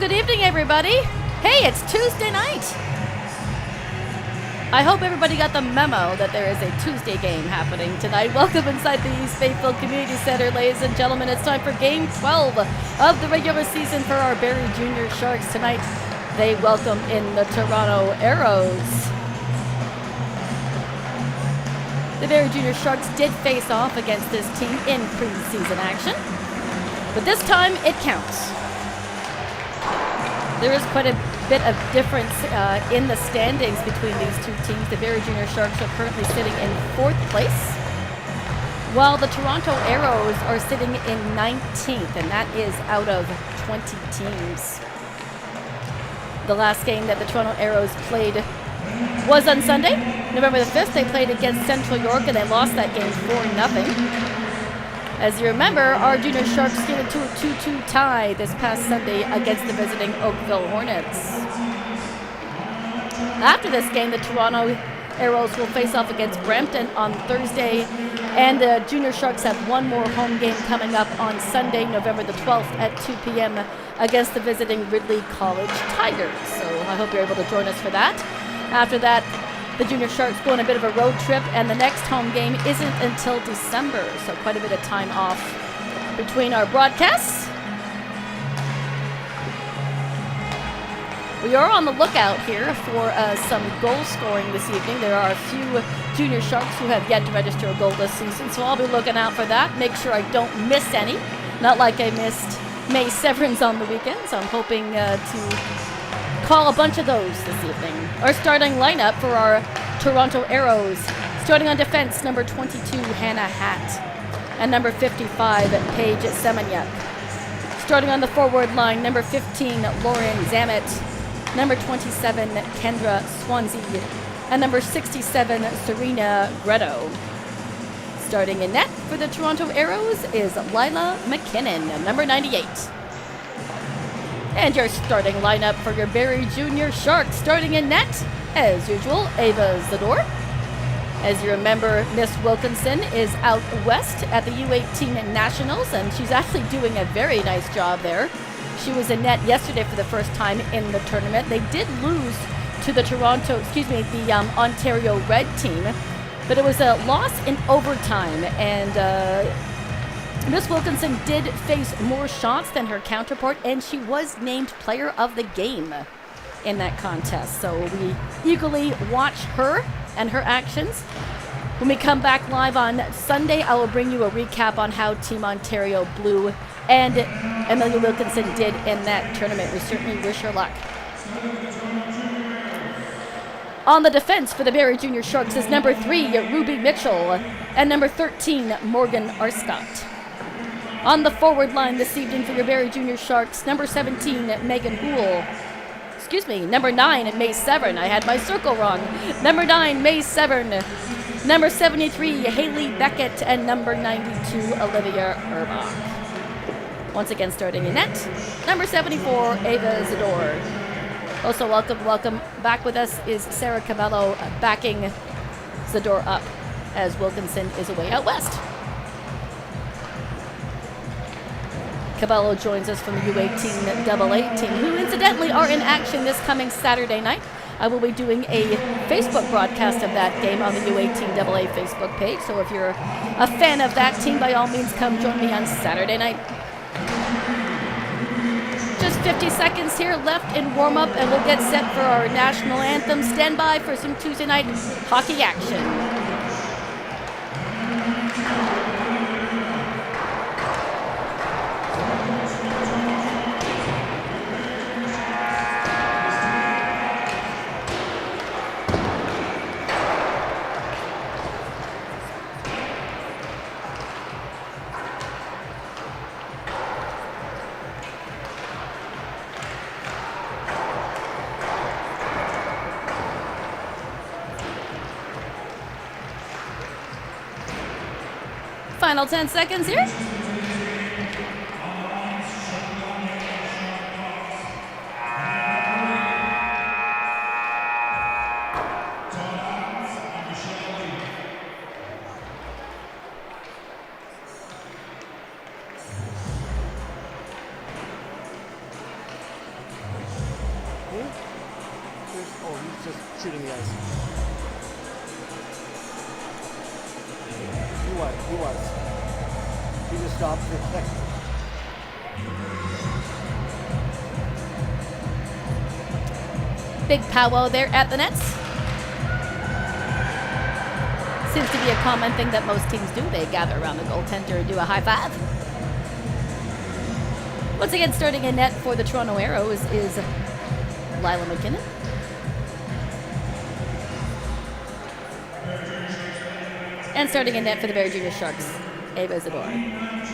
good evening, everybody. Hey, it's Tuesday night. I hope everybody got the memo that there is a Tuesday game happening tonight. Welcome inside the East Bayfield Community Center, ladies and gentlemen. It's time for Game 12 of the regular season for our Barrie Junior Sharks. Tonight, they welcome in the Toronto Aeros. The Barrie Junior Sharks did face off against this team in preseason action, but this time it counts. There is quite a bit of difference in the standings between these two teams. The Barrie Junior Sharks are currently sitting in 4th place, while the Toronto Aeros are sitting in 19th, and that is out of 20 teams. The last game that the Toronto Aeros played was on Sunday, November the 5th. They played against Central York, and they lost that game 4-0. As you remember, our Junior Sharks skated to a 2-2 tie this past Sunday against the visiting OWHL Hornets. After this game, the Toronto Aeros will face off against Brampton on Thursday, and the Junior Sharks have one more home game coming up on Sunday, November the 12th at 2 p.m. against the visiting Ridley College Tigers. So I hope you're able to join us for that. After that, the Junior Sharks go on a bit of a road trip, and the next home game isn't until December, so quite a bit of time off between our broadcasts. We are on the lookout here for some goal scoring this evening. There are a few Junior Sharks who have yet to register a goal this season, so I'll be looking out for that. Make sure I don't miss any, not like I missed May Severns on the weekends. I'm hoping to call a bunch of those this evening. Our starting lineup for our Toronto Aeros. Starting on defense, number 22, Hannah Hatt, and number 55, Paige Semeniuk. Starting on the forward line, number 15, Lauren Zamet, number 27, Kendra Swansea, and number 67, Serena Greto. Starting in net for the Toronto Aeros is Lila McKinnon, number 98. And your starting lineup for your Barrie Junior Sharks. Starting in net, as usual, Ava Zador. As you remember, Miss Wilkinson is out west at the U18 Nationals, and she's actually doing a very nice job there. She was in net yesterday for the first time in the tournament. They did lose to the Ontario Red team, but it was a loss in overtime, and Miss Wilkinson did face more shots than her counterpart, and she was named player of the game in that contest. So we eagerly watch her and her actions. When we come back live on Sunday, I will bring you a recap on how Team Ontario Blue and Amelia Wilkinson did in that tournament. We certainly wish her luck. On the defense for the Barrie Junior Sharks is number 3, Ruby Mitchell, and number 13, Morgan Arscott. On the forward line this evening for your Barrie Junior Sharks, number 17, Megan Houle. Number 9, May Severn. I had my circle wrong. Number 9, May Severn. Number 73, Haley Beckett. And number 92, Olivia Urbach. Once again, starting in net, number 74, Ava Zador. Also, welcome back with us is Sarah Cabello backing Zador up as Wilkinson is away out west. Cabello joins us from the U18 AA team, who incidentally are in action this coming Saturday night. I will be doing a Facebook broadcast of that game on the U18 AA Facebook page, so if you're a fan of that team, by all means come join me on Saturday night. Just 50 seconds here left in warm-up, and we'll get set for our national anthem. Stand by for some Tuesday night hockey action. Final 10 seconds here. shooting the ice. He was. He just stopped for a second. Big powwow there at the nets. Seems to be a common thing that most teams do. They gather around the goaltender and do a high five. Once again, starting in net for the Toronto Aeros is Lila McKinnon. And starting in net for the Barrie Junior Sharks, Ava Zador.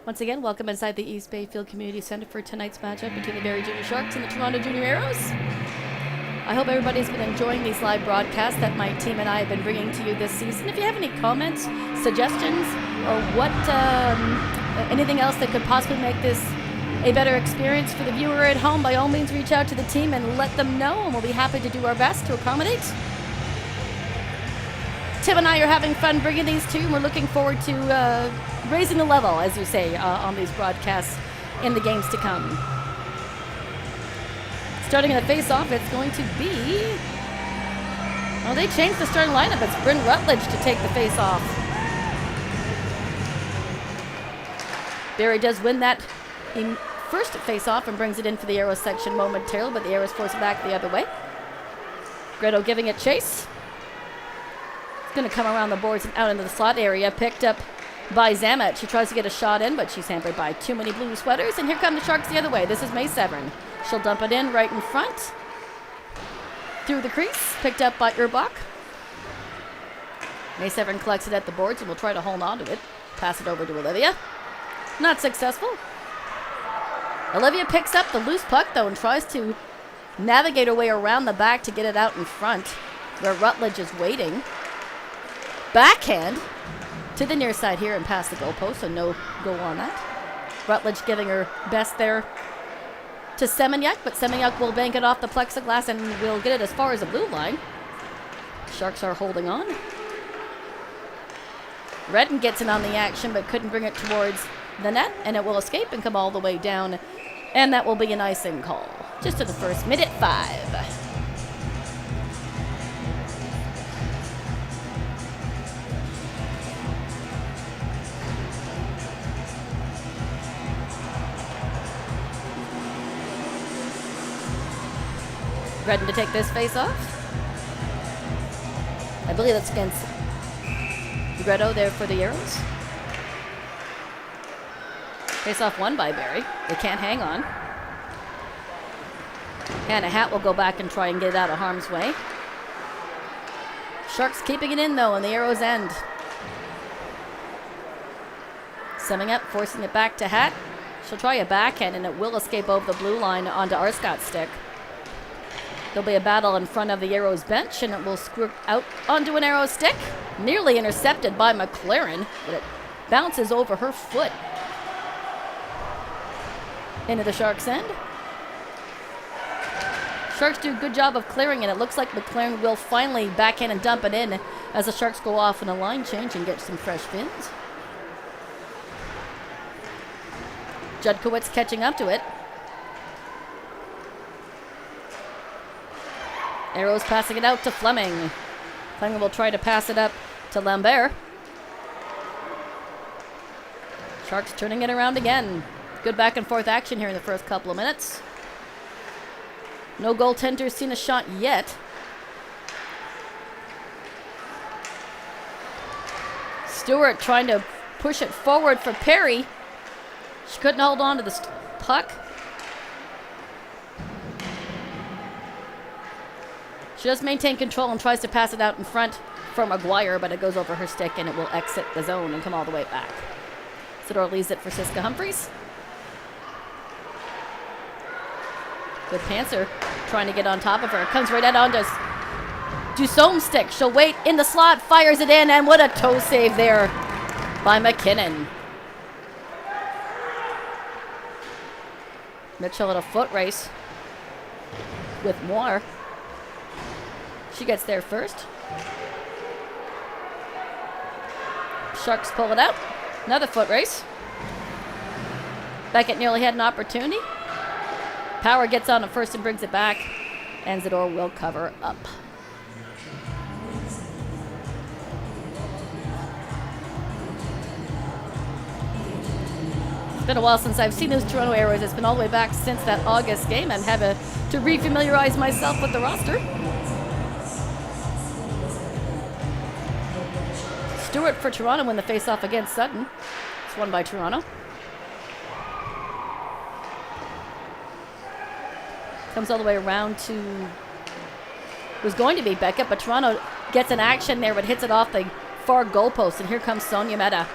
Once again, welcome inside the East Bayfield Community Center for tonight's matchup between the Barrie Junior Sharks and the Toronto Junior Aeros. I hope everybody's been enjoying these live broadcasts that my team and I have been bringing to you this season. If you have any comments, suggestions, or anything else that could possibly make this a better experience for the viewer at home, by all means reach out to the team and let them know, and we'll be happy to do our best to accommodate. Tim and I are having fun bringing these to you, and we're looking forward to raising the level, as you say, on these broadcasts in the games to come. Starting in the face-off, it's going to be... Oh, they changed the starting lineup. It's Bryn Rutledge to take the face-off. Barrie does win that first face-off and brings it in for the Aeros section momentarily, but the Aeros force it back the other way. Greto giving it chase. It's going to come around the boards and out into the slot area, picked up by Zamet. She tries to get a shot in, but she's hampered by too many blue sweaters. And here come the Sharks the other way. This is May Severn. She'll dump it in right in front. Through the crease, picked up by Urbach. May Severn collects it at the boards and will try to hold on to it. Pass it over to Olivia. Not successful. Olivia picks up the loose puck, though, and tries to navigate her way around the back to get it out in front, where Rutledge is waiting. Backhand to the near side here and past the goalpost, so no goal on that. Rutledge giving her best there to Semeniuk, but Semeniuk will bank it off the plexiglass and will get it as far as the blue line. Sharks are holding on. Redden gets in on the action, but couldn't bring it towards the net, and it will escape and come all the way down, and that will be an icing call. Just to the first minute, 5. Redden to take this face off. I believe that's against Greto there for the Aeros. Face off won by Barrie. They can't hang on. Hannah Hatt will go back and try and get it out of harm's way. Sharks keeping it in though on the Aeros end. Summing up, forcing it back to Hatt. She'll try a backhand and it will escape over the blue line onto Arscott's stick. There'll be a battle in front of the Aeros bench, and it will squirt out onto an Aeros stick. Nearly intercepted by McLaren, but it bounces over her foot into the Sharks' end. Sharks do a good job of clearing it. It looks like McLaren will finally backhand and dump it in as the Sharks go off in a line change and get some fresh fins. Judkowitz catching up to it. Aeros passing it out to Fleming. Fleming will try to pass it up to Lambert. Sharks turning it around again. Good back and forth action here in the first couple of minutes. No goaltender seen a shot yet. Stewart trying to push it forward for Perry. She couldn't hold on to the puck. She does maintain control and tries to pass it out in front for Maguire, but it goes over her stick and it will exit the zone and come all the way back. Sador leaves it for Siska Humphries. Good Panther trying to get on top of her. Comes right out onto Dusom's stick. She'll wait in the slot, fires it in, and what a toe save there by McKinnon. Mitchell at a foot race with Moore. She gets there first. Sharks pull it out. Another foot race. Beckett nearly had an opportunity. Power gets on it first and brings it back. And Zador will cover up. It's been a while since I've seen those Toronto Aeros. It's been all the way back since that August game and have to refamiliarize myself with the roster. Stewart for Toronto win the face-off against Sutton. It's won by Toronto. Comes all the way around to, was going to be Beckett, but Toronto gets an action there, but hits it off the far goalpost. And here comes Sonia Mehta.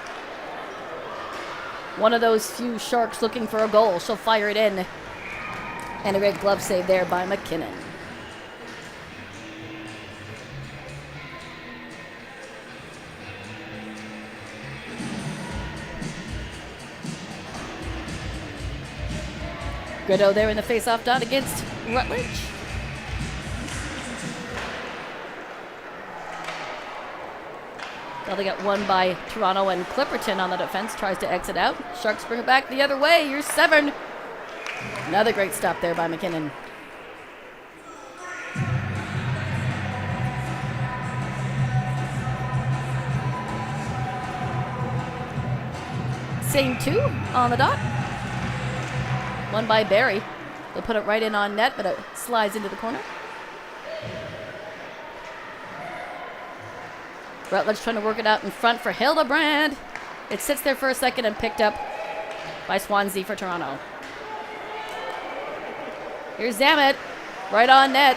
One of those few Sharks looking for a goal. She'll fire it in. And a great glove save there by McKinnon. Gritto there in the face-off dot against Rutledge. Well, they got won by Toronto, and Clipperton on the defense tries to exit out. Sharks bring it back the other way. Here's Severn. Another great stop there by McKinnon. Same two on the dot. Won by Barrie. They'll put it right in on net, but it slides into the corner. Rutledge trying to work it out in front for Hildebrand. It sits there for a second and picked up by Swansea for Toronto. Here's Zamet. Right on net.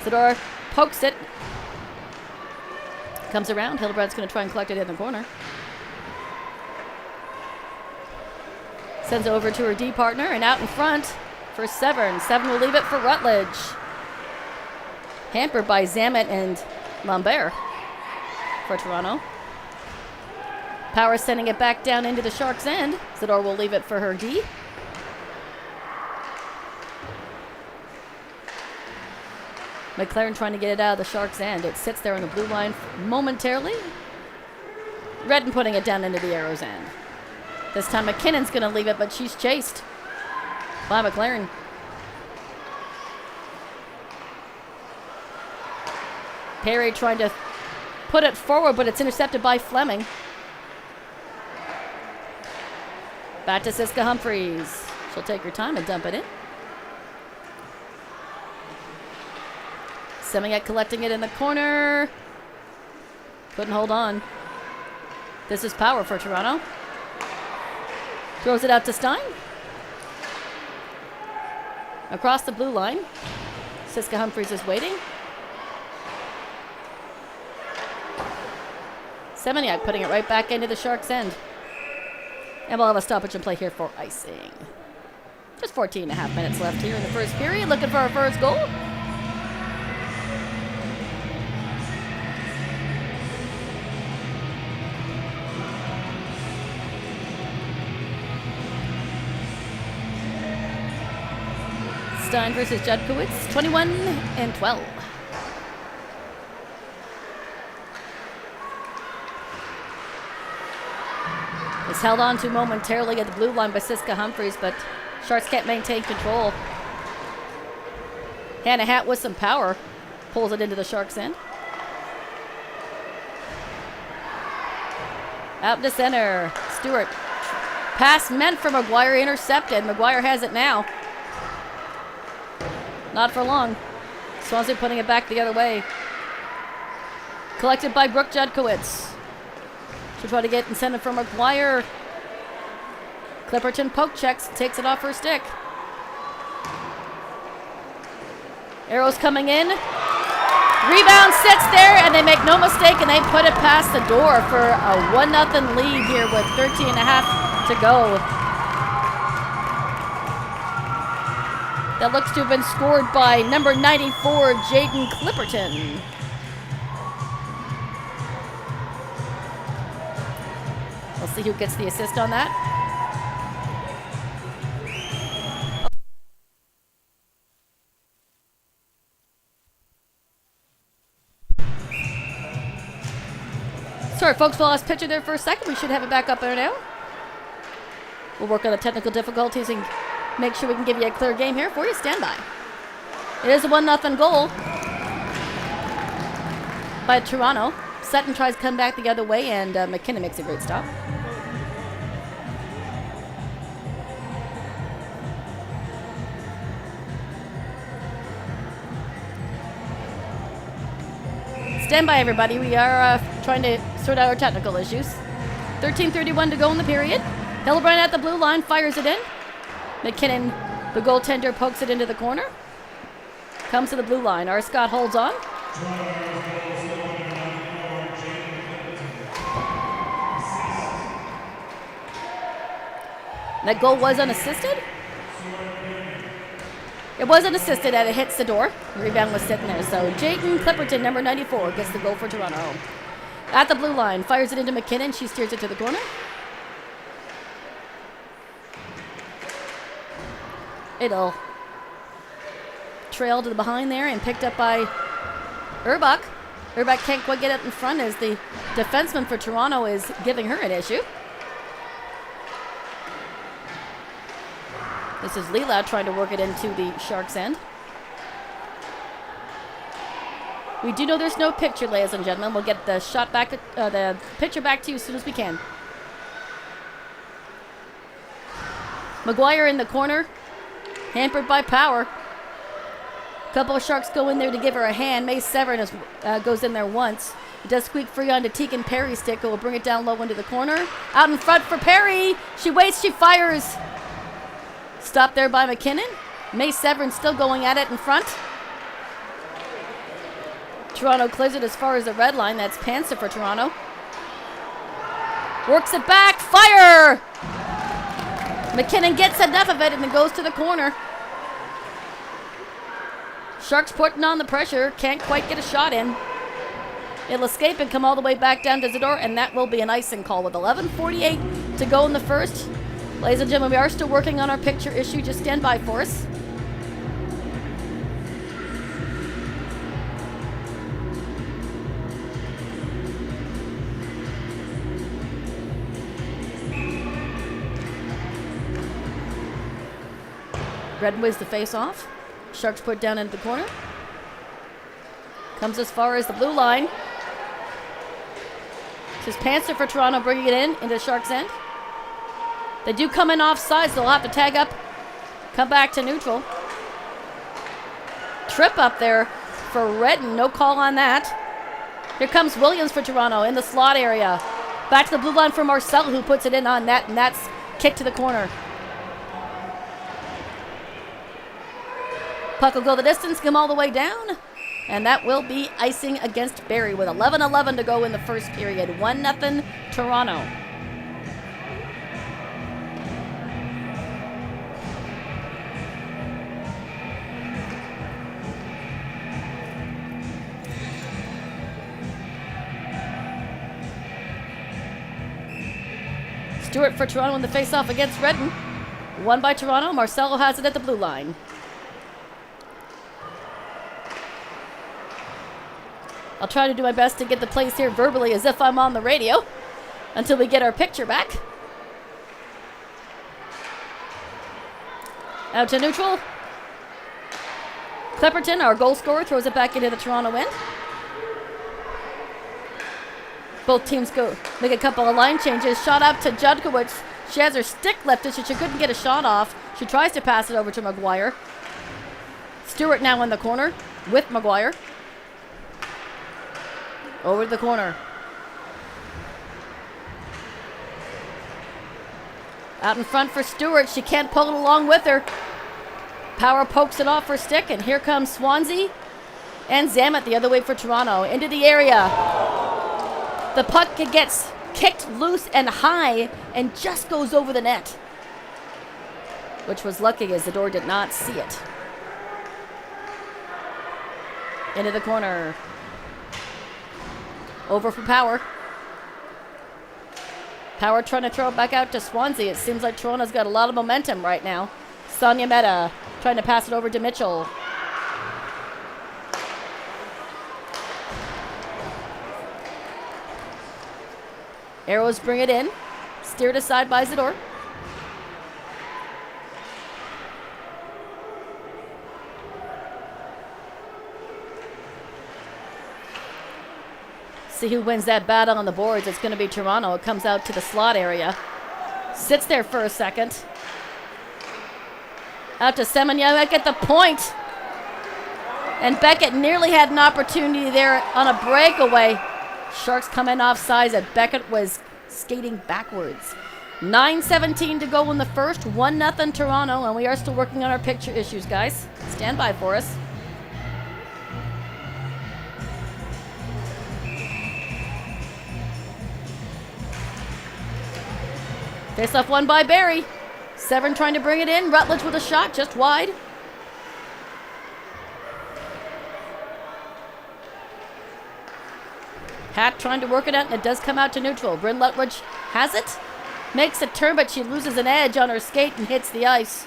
Zador pokes it. Comes around. Hildebrand's going to try and collect it in the corner. Sends it over to her D partner and out in front for Severn. Severn will leave it for Rutledge. Hampered by Zamet and Lambert for Toronto. Power sending it back down into the Sharks' end. Zador will leave it for her D. McLaren trying to get it out of the Sharks' end. It sits there on the blue line momentarily. Redden putting it down into the Aeros' end. This time McKinnon's going to leave it, but she's chased by McLaren. Perry trying to put it forward, but it's intercepted by Fleming. Back to Siska Humphries. She'll take her time and dump it in. Semyek collecting it in the corner. Couldn't hold on. This is power for Toronto. Throws it out to Stein. Across the blue line. Siska Humphries is waiting. Semyek putting it right back into the Sharks' end. And we'll have a stoppage and play here for icing. Just 14 and a half minutes left here in the first period. Looking for our first goal. Stein versus Judkowitz, 21-12. It's held on to momentarily at the blue line by Siska Humphreys, but Sharks can't maintain control. Hannah Hatt with some power pulls it into the Sharks' end. Out to center, Stewart. Pass meant for McGuire, intercepted. McGuire has it now. Not for long. Swansea putting it back the other way. Collected by Brooke Judkowitz. She'll try to get incentive for McGuire. Clipperton poke checks, takes it off her stick. Aeros coming in. Rebound sits there, and they make no mistake, and they put it past the door for a 1-0 lead here with 13 and a half to go. That looks to have been scored by number 94, Jaden Clipperton. We'll see who gets the assist on that. Sorry, folks, while I was pitching there for a second, we should have it back up there now. We'll work on the technical difficulties and make sure we can give you a clear game here for you. Stand by. It is a 1-0 goal by Toronto. Sutton tries to come back the other way, and McKinnon makes a great stop. Stand by, everybody. We are trying to sort out our technical issues. 13:31 to go in the period. Hillebrand at the blue line, fires it in. McKinnon, the goaltender, pokes it into the corner. Comes to the blue line. R. Scott holds on. That goal was unassisted. It was unassisted and it hits the door. The rebound was sitting there. So Jaden Clipperton, number 94, gets the goal for Toronto. At the blue line, fires it into McKinnon. She steers it to the corner. It'll trail to the behind there and picked up by Urbach. Urbach can't quite get it in front as the defenseman for Toronto is giving her an issue. This is Leela trying to work it into the Sharks' end. We do know there's no picture, ladies and gentlemen. We'll get the shot back, the picture back to you as soon as we can. McGuire in the corner, hampered by power. A couple of Sharks go in there to give her a hand. May Severin goes in there once. It does squeak free onto Tegan Perry's stick, who will bring it down low into the corner. Out in front for Perry. She waits, she fires. Stopped there by McKinnon. May Severin still going at it in front. Toronto clears it as far as the red line. That's Panzer for Toronto. Works it back. Fire! McKinnon gets enough of it and then goes to the corner. Sharks putting on the pressure. Can't quite get a shot in. It'll escape and come all the way back down to Zador, and that will be an icing call with 11:48 to go in the first. Ladies and gentlemen, we are still working on our picture issue. Just stand by for us. Red wins the face-off. Sharks put down into the corner. Comes as far as the blue line. This is Panzer for Toronto bringing it in into the Sharks' end. They do come in offside, so they'll have to tag up, come back to neutral. Trip up there for Redden. No call on that. Here comes Williams for Toronto in the slot area. Back to the blue line for Marcel, who puts it in on net, and that's kicked to the corner. Puck will go the distance, come all the way down, and that will be icing against Barrie with 11:11 to go in the first period. 1-0 Toronto. Stewart for Toronto in the face-off against Redden. Won by Toronto. Marcelo has it at the blue line. I'll try to do my best to get the plays here verbally as if I'm on the radio until we get our picture back. Out to neutral. Clipperton, our goal scorer, throws it back into the Toronto end. Both teams go make a couple of line changes. Shot up to Judkowicz. She has her stick lifted, so she couldn't get a shot off. She tries to pass it over to McGuire. Stewart now in the corner with McGuire. Over to the corner. Out in front for Stewart. She can't pull it along with her. Power pokes it off her stick, and here comes Swansea and Zamet the other way for Toronto. Into the area. The puck gets kicked loose and high and just goes over the net, which was lucky as the door did not see it. Into the corner. Over for Power. Power trying to throw it back out to Swansea. It seems like Toronto's got a lot of momentum right now. Sonia Mehta trying to pass it over to Mitchell. Aeros bring it in. Steered aside by Zador. See who wins that battle on the boards. It's going to be Toronto. It comes out to the slot area. Sits there for a second. Out to Semenya at the point. And Beckett nearly had an opportunity there on a breakaway. Sharks come in offsides, and Beckett was skating backwards. 9:17 to go in the first. 1-0 Toronto, and we are still working on our picture issues, guys. Stand by for us. Face-off won by Barrie. Severn trying to bring it in. Rutledge with a shot just wide. Hat trying to work it out, and it does come out to neutral. Bryn Rutledge has it. Makes a turn, but she loses an edge on her skate and hits the ice.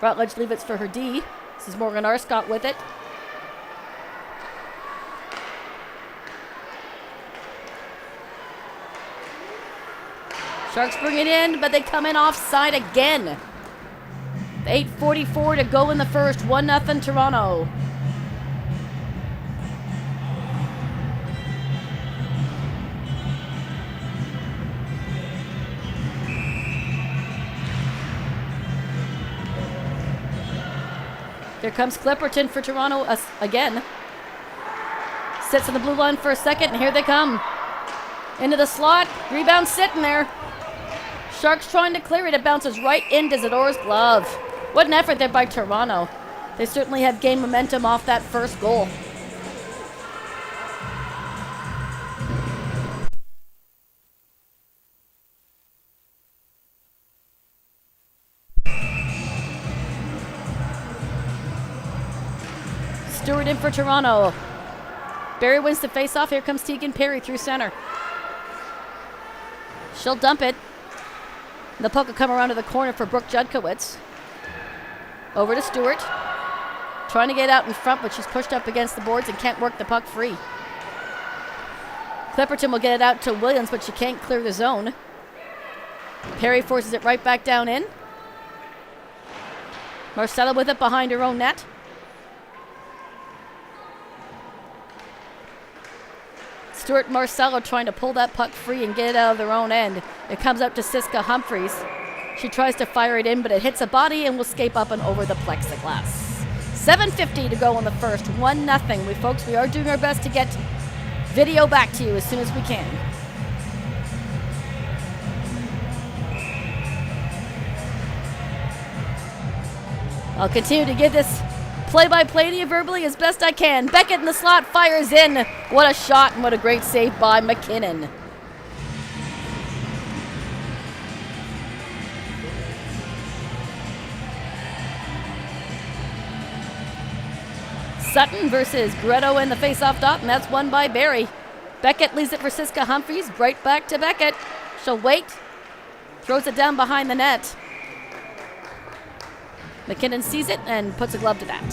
Rutledge leaves it for her D. This is Morgan Arscott with it. Sharks bring it in, but they come in offside again. 8:44 to go in the first. 1-0 Toronto. Here comes Clipperton for Toronto again. Sits in the blue line for a second, and here they come. Into the slot. Rebound sitting there. Sharks trying to clear it. It bounces right into Zador's glove. What an effort there by Toronto. They certainly have gained momentum off that first goal. Stewart in for Toronto. Barrie wins the face-off. Here comes Tegan Perry through center. She'll dump it. The puck will come around to the corner for Brooke Judkowicz. Over to Stewart. Trying to get out in front, but she's pushed up against the boards and can't work the puck free. Clipperton will get it out to Williams, but she can't clear the zone. Perry forces it right back down in. Marcella with it behind her own net. Stewart and Marcelo trying to pull that puck free and get it out of their own end. It comes up to Siska Humphreys. She tries to fire it in, but it hits a body and will escape up and over the plexiglass. 7:50 to go in the first. 1-0. We are doing our best to get video back to you as soon as we can. I'll continue to give this play-by-play to you verbally as best I can. Beckett in the slot fires in. What a shot and what a great save by McKinnon. Sutton versus Gretto in the face-off dot, and that's won by Barrie. Beckett leaves it for Siska Humphreys. Right back to Beckett. She'll wait. Throws it down behind the net. McKinnon sees it and puts a glove to that.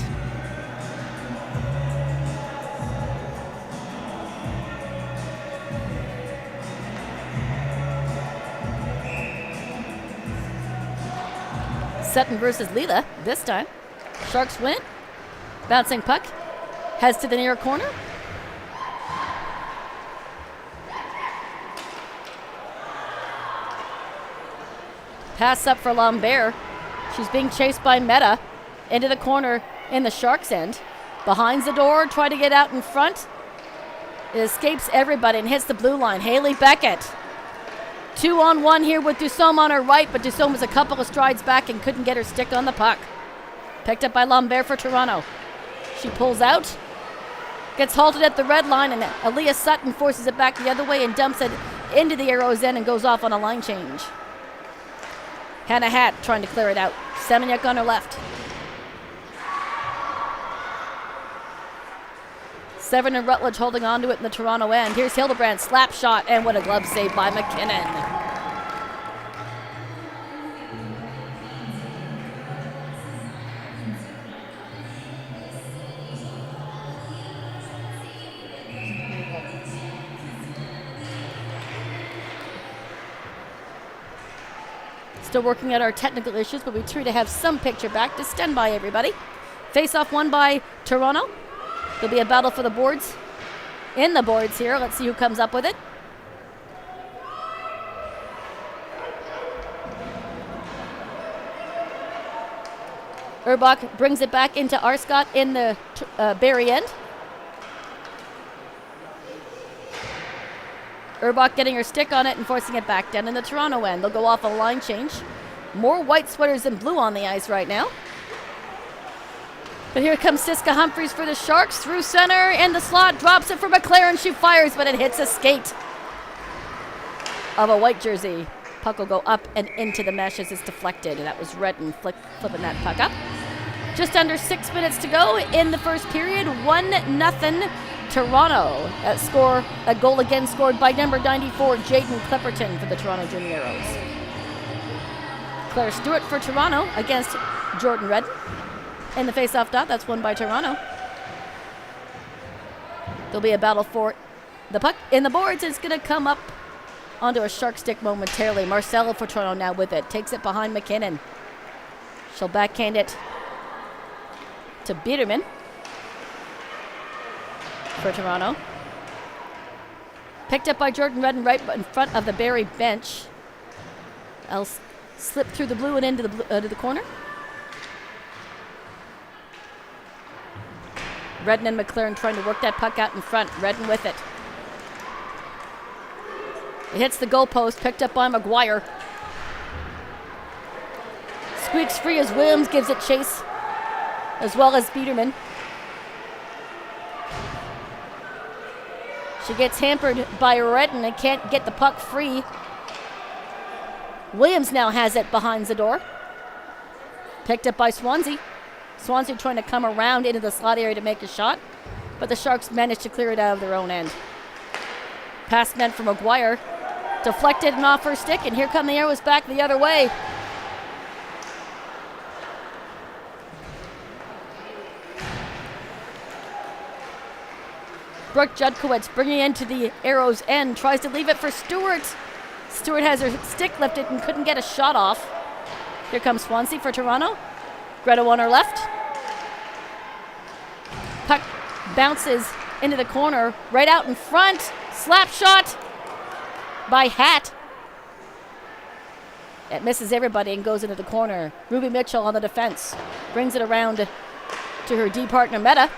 Sutton versus Leela this time. Sharks win it. Bouncing puck. Heads to the near corner. Pass up for Lambert. She's being chased by Meta. Into the corner in the Sharks' end. Behind the door, try to get out in front. It escapes everybody and hits the blue line. Haley Beckett. 2-on-1 here with Dusome on her right, but Dusome was a couple of strides back and couldn't get her stick on the puck. Picked up by Lambert for Toronto. She pulls out. Gets halted at the red line, and Aaliyah Sutton forces it back the other way and dumps it into the Aeros end and goes off on a line change. Hannah Hatt trying to clear it out. Semeniuk on her left. Severn and Rutledge holding on to it in the Toronto end. Here's Hildebrand, slap shot, and what a glove save by McKinnon. Still working at our technical issues, but we try to have some picture back. Just stand by, everybody. Face-off won by Toronto. There'll be a battle for the boards. In the boards here. Let's see who comes up with it. Urbach brings it back into Arscott in the Barrie end. Urbach getting her stick on it and forcing it back down in the Toronto end. They'll go off a line change. More white sweaters than blue on the ice right now. But here comes Siska Humphreys for the Sharks. Through center, in the slot, drops it for McLaren. She fires, but it hits a skate of a white jersey. Puck will go up and into the mesh as it's deflected. And that was Redden flipping that puck up. Just under 6 minutes to go in the first period. 1-0 Toronto. A goal again scored by number 94, Jaden Clipperton for the Toronto Junior Aeros. Claire Stewart for Toronto against Jordan Redden. In the face-off dot, that's won by Toronto. There'll be a battle for the puck in the boards. It's going to come up onto a shark stick momentarily. Marcella for Toronto now with it. Takes it behind McKinnon. She'll backhand it to Biederman for Toronto. Picked up by Jordan Redden right in front of the Barrie bench. I'll slip through the blue and into the corner. Redden and McLaren trying to work that puck out in front. Redden with it. It hits the goalpost, picked up by McGuire. Squeaks free as Williams gives it chase, as well as Biederman. She gets hampered by Redden and can't get the puck free. Williams now has it behind the door. Picked up by Swansea. Swansea trying to come around into the slot area to make a shot, but the Sharks managed to clear it out of their own end. Pass meant for McGuire. Deflected and off her stick, and here come the Aeros back the other way. Brooke Judkowitz bringing it into the Aeros end, tries to leave it for Stewart. Stewart has her stick lifted and couldn't get a shot off. Here comes Swansea for Toronto. Greta on her left. Puck bounces into the corner, right out in front. Slap shot by Hatt. It misses everybody and goes into the corner. Ruby Mitchell on the defense. Brings it around to her D partner, Meta.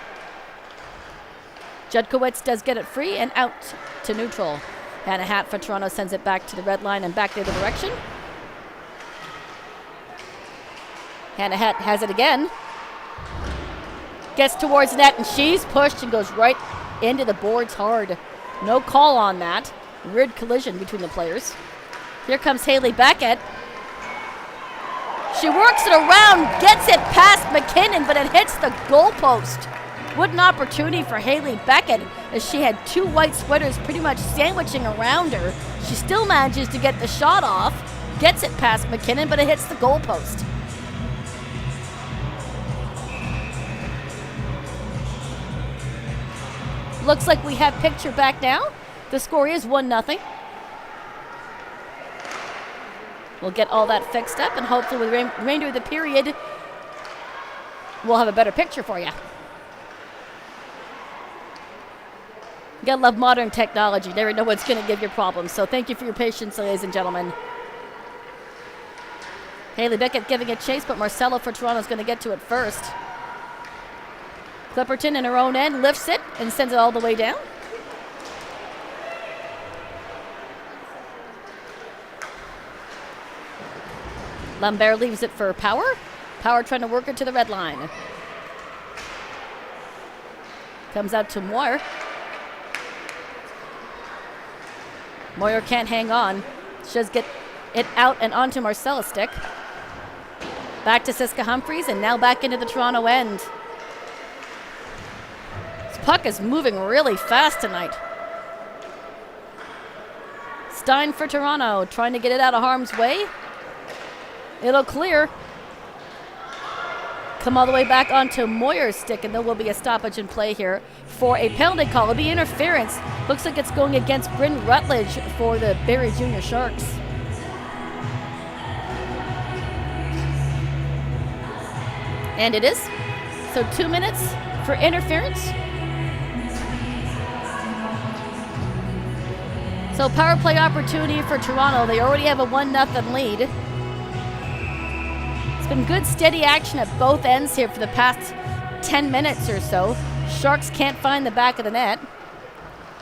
Judkowitz does get it free and out to neutral. Hannah Hatt for Toronto sends it back to the red line and back the other direction. Hannah Hatt has it again. Gets towards net and she's pushed and goes right into the boards hard. No call on that. Weird collision between the players. Here comes Haley Beckett. She works it around, gets it past McKinnon, but it hits the goalpost. What an opportunity for Haley Beckett, as she had two white sweaters pretty much sandwiching around her. She still manages to get the shot off, gets it past McKinnon, but it hits the goalpost. Looks like we have picture back now. The score is 1-0. We'll get all that fixed up, and hopefully with the remainder of the period, we'll have a better picture for you. You gotta love modern technology. You never know what's gonna give you problems. So thank you for your patience, ladies and gentlemen. Haley Beckett giving a chase, but Marcelo for Toronto's gonna get to it first. Clipperton in her own end lifts it and sends it all the way down. Lambert leaves it for Power. Power trying to work it to the red line. Comes out to Moyer. Moyer can't hang on. She does get it out and onto Marcella's stick. Back to Siska Humphries, and now back into the Toronto end. This puck is moving really fast tonight. Stein for Toronto, trying to get it out of harm's way. It'll clear. Come all the way back onto Moyer's stick, and there will be a stoppage in play here for a penalty call. It'll be interference. Looks like it's going against Bryn Rutledge for the Barrie Junior Sharks. And it is. So 2 minutes for interference. So power play opportunity for Toronto. They already have a 1-0 lead. It's been good steady action at both ends here for the past 10 minutes or so. Sharks can't find the back of the net.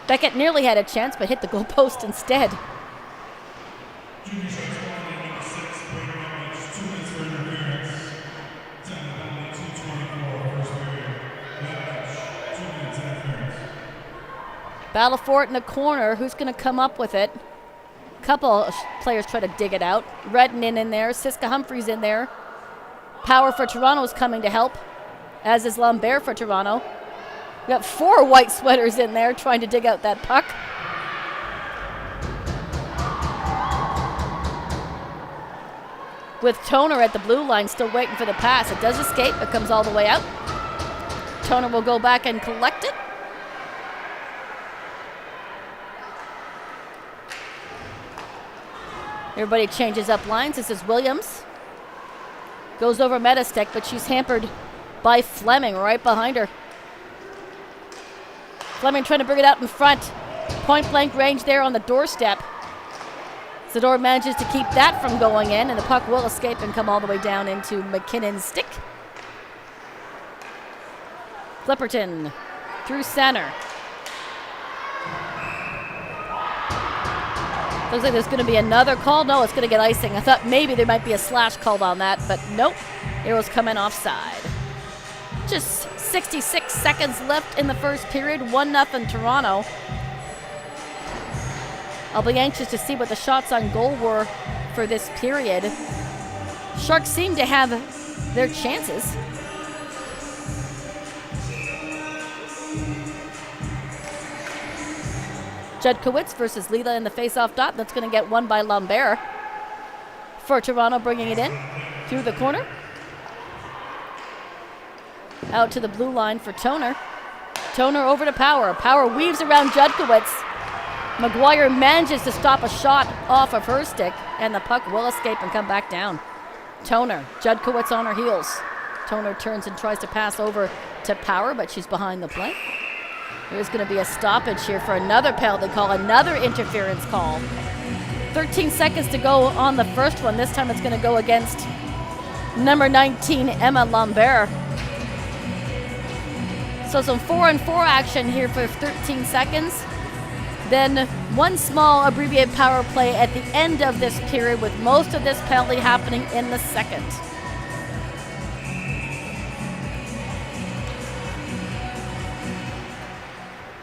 Beckett nearly had a chance, but hit the goalpost instead. Battle for it in the corner. Who's going to come up with it? Couple players try to dig it out. Redden in there. Siska Humphries in there. Power for Toronto is coming to help, as is Lambert for Toronto. We got 4 white sweaters in there trying to dig out that puck. With Toner at the blue line, still waiting for the pass. It does escape. It comes all the way out. Toner will go back and collect it. Everybody changes up lines. This is Williams. Goes over Metastick, but she's hampered by Fleming right behind her. Fleming trying to bring it out in front. Point blank range there on the doorstep. Zador manages to keep that from going in, and the puck will escape and come all the way down into McKinnon's stick. Clipperton through center. Looks like there's going to be another call. No, it's going to get icing. I thought maybe there might be a slash called on that, but nope. Aeros coming offside. Just 66 seconds left in the first period. 1-0 Toronto. I'll be anxious to see what the shots on goal were for this period. Sharks seem to have their chances. Judkowitz versus Lila in the face-off dot. That's going to get won by Lambert. For Toronto, bringing it in through the corner. Out to the blue line for Toner. Toner over to Power. Power weaves around Judkowitz. McGuire manages to stop a shot off of her stick, and the puck will escape and come back down. Toner, Judkowitz on her heels. Toner turns and tries to pass over to Power, but she's behind the play. There's going to be a stoppage here for another penalty call, another interference call. 13 seconds to go on the first one. This time it's going to go against number 19, Emma Lambert. So some 4-on-4 action here for 13 seconds. Then one small abbreviated power play at the end of this period, with most of this penalty happening in the second.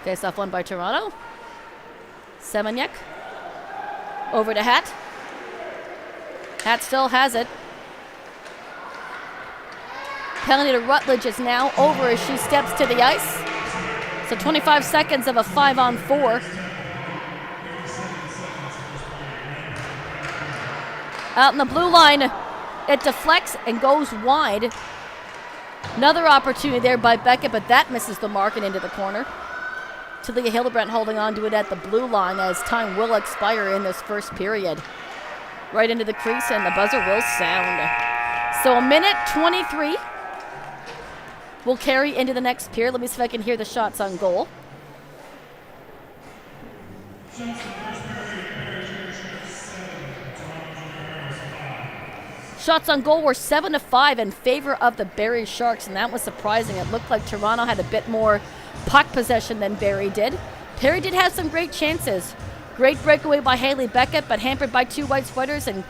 Face-off won by Toronto. Semeniuk over to Hat. Hat still has it. Penalty to Rutledge is now over as she steps to the ice. So 25 seconds of a 5-on-4. Out in the blue line, it deflects and goes wide. Another opportunity there by Beckett, but that misses the mark and into the corner. Talia Hildebrandt holding on to it at the blue line as time will expire in this first period. right into the crease, and the buzzer will sound. So a minute 23 will carry into the next period. Let me see if I can hear the shots on goal. Shots on goal were 7-5 in favor of the Barrie Sharks, and that was surprising. It looked like Toronto had a bit more puck possession than Barrie did. Barrie did have some great chances. Great breakaway by Haley Beckett, but hampered by two white sweaters and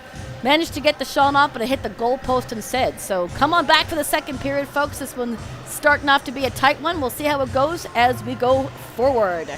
managed to get the shot off, but it hit the goal post instead. So come on back for the second period, folks. This one's starting off to be a tight one. We'll see how it goes as we go forward.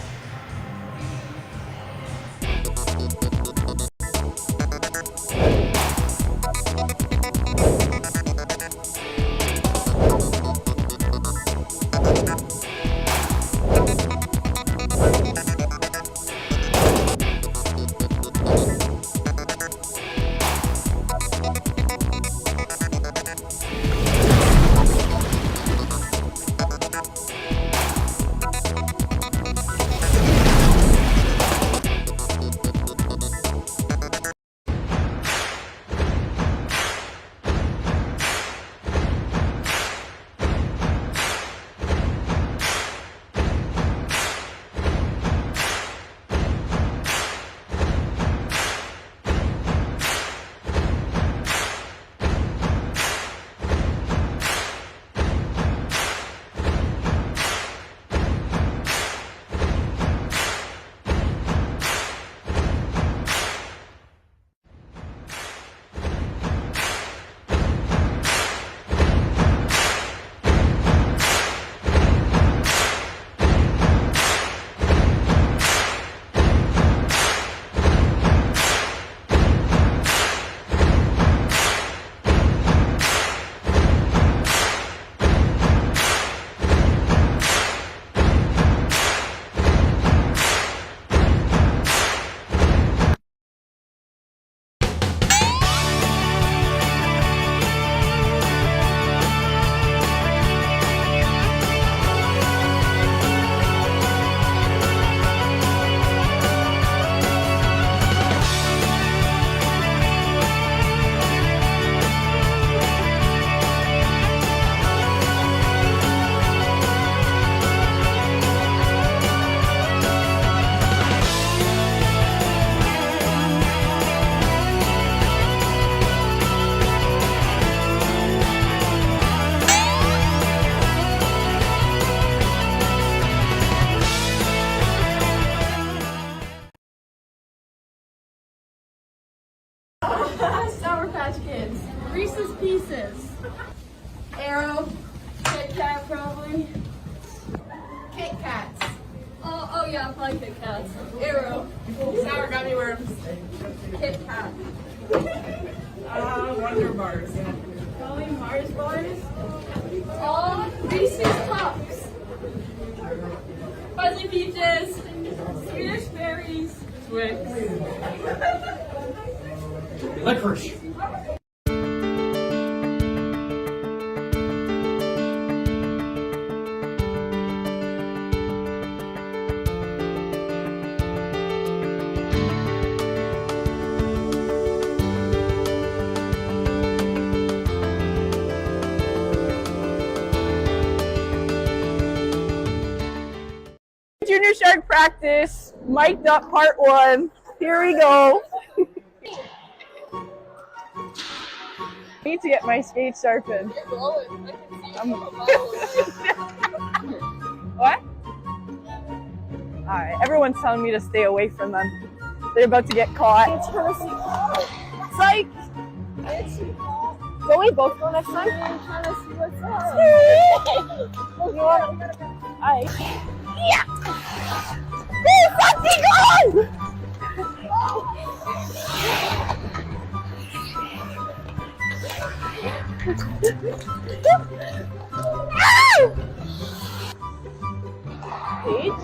Sour Patch Kids, Reese's Pieces, Aeros, Kit Kat probably, Kit Kats. Oh yeah, probably Kit Kats. Aeros, Sour Gummy Worms, Kit Kat. Wonder Bars. Probably Mars Bars. Oh, Reese's Puffs. Fuzzy Peaches, Swedish Berries, Twix. Licorice. Junior Shark practice, mic'd up part 1. Here we go. Need to get my skates sharpened. What? Alright, everyone's telling me to stay away from them. They're about to get caught. Psych! Don't we both go next time? You want? Alright. Yeah! Woo! Foxy gone! Pete?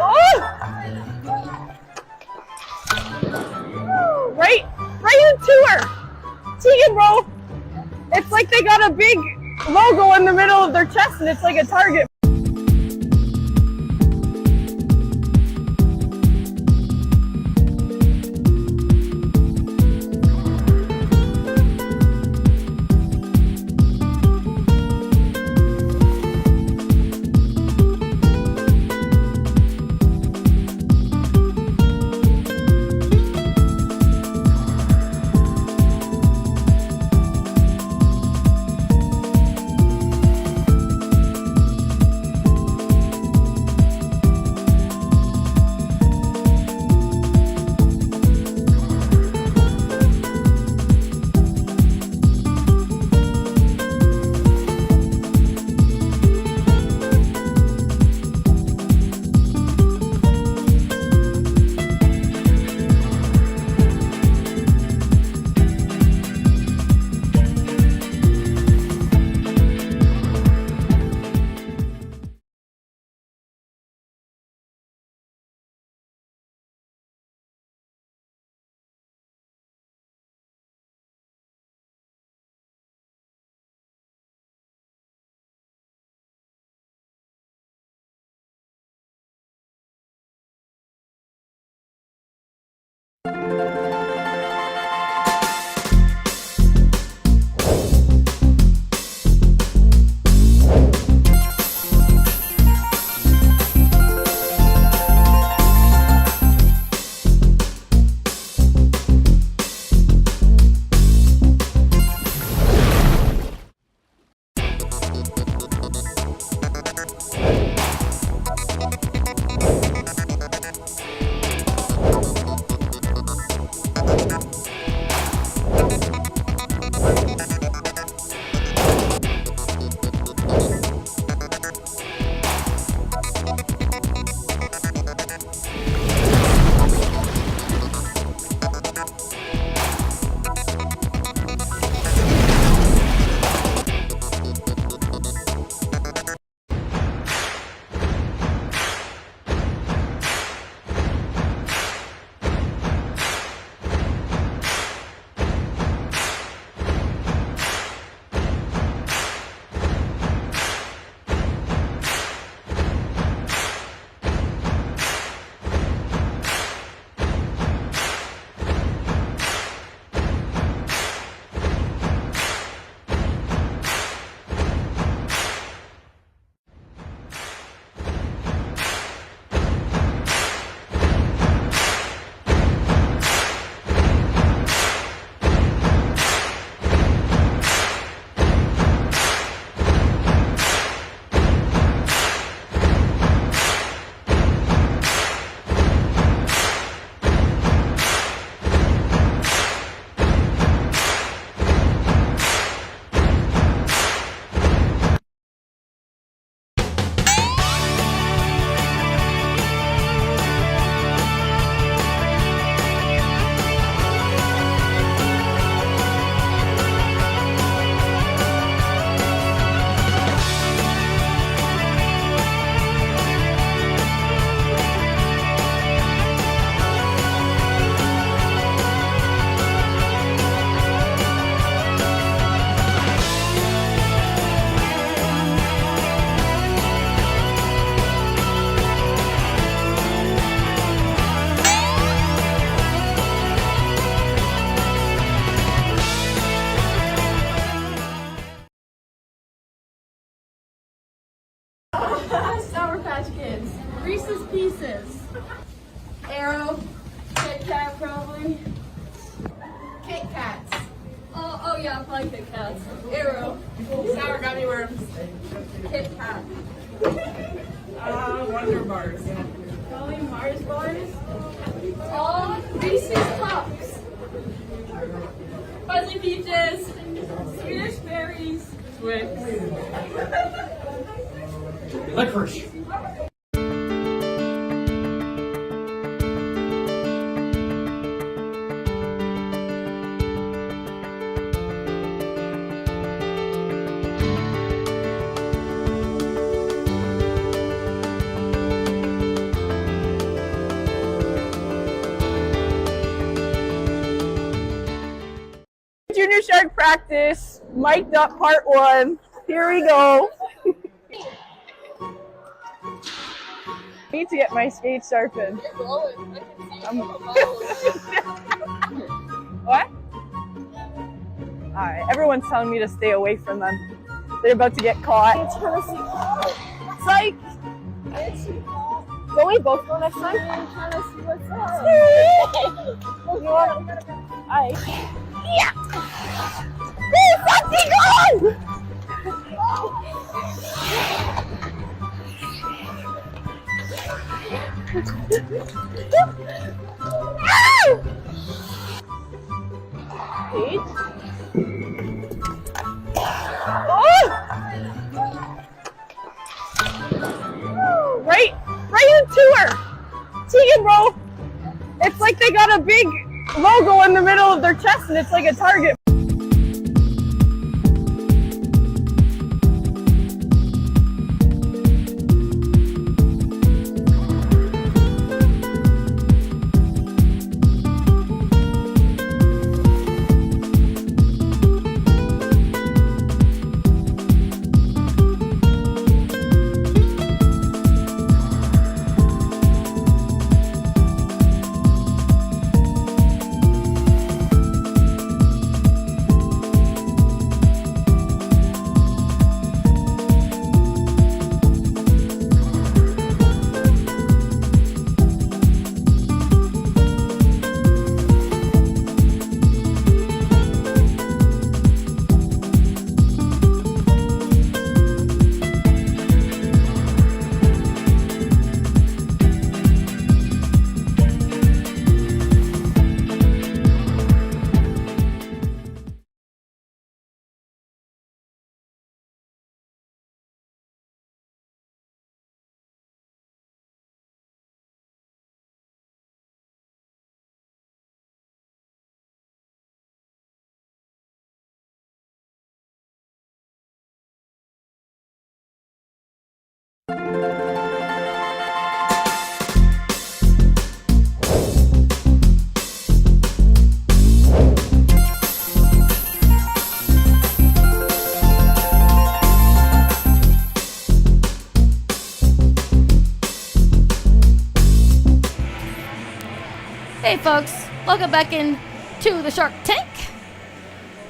Oh! Right into her! Tegan, bro! It's like they got a big logo in the middle of their chest and it's like a target. Pieces. Aero. Kit Kat probably. Kit Kats. Oh yeah, probably Kit Kats. Aero. Sour gummy worms. Kit Kat. Wonder bars. Probably Mars bars. Oh, Reese's Puffs. Fuzzy Peaches. Swedish berries. Twix. Licorice. Junior Shark practice, mic'd up part 1. Here we go. Need to get my skates sharpened. What? Alright, everyone's telling me to stay away from them. They're about to get caught. Psych! Don't we both go next time? Alright. Yeah! Woo! Foxy gone! Paige? Oh! Right into her! Tegan, bro! It's like they got a big logo in the middle of their chest and it's like a target. Hey folks, welcome back in to the Shark Tank.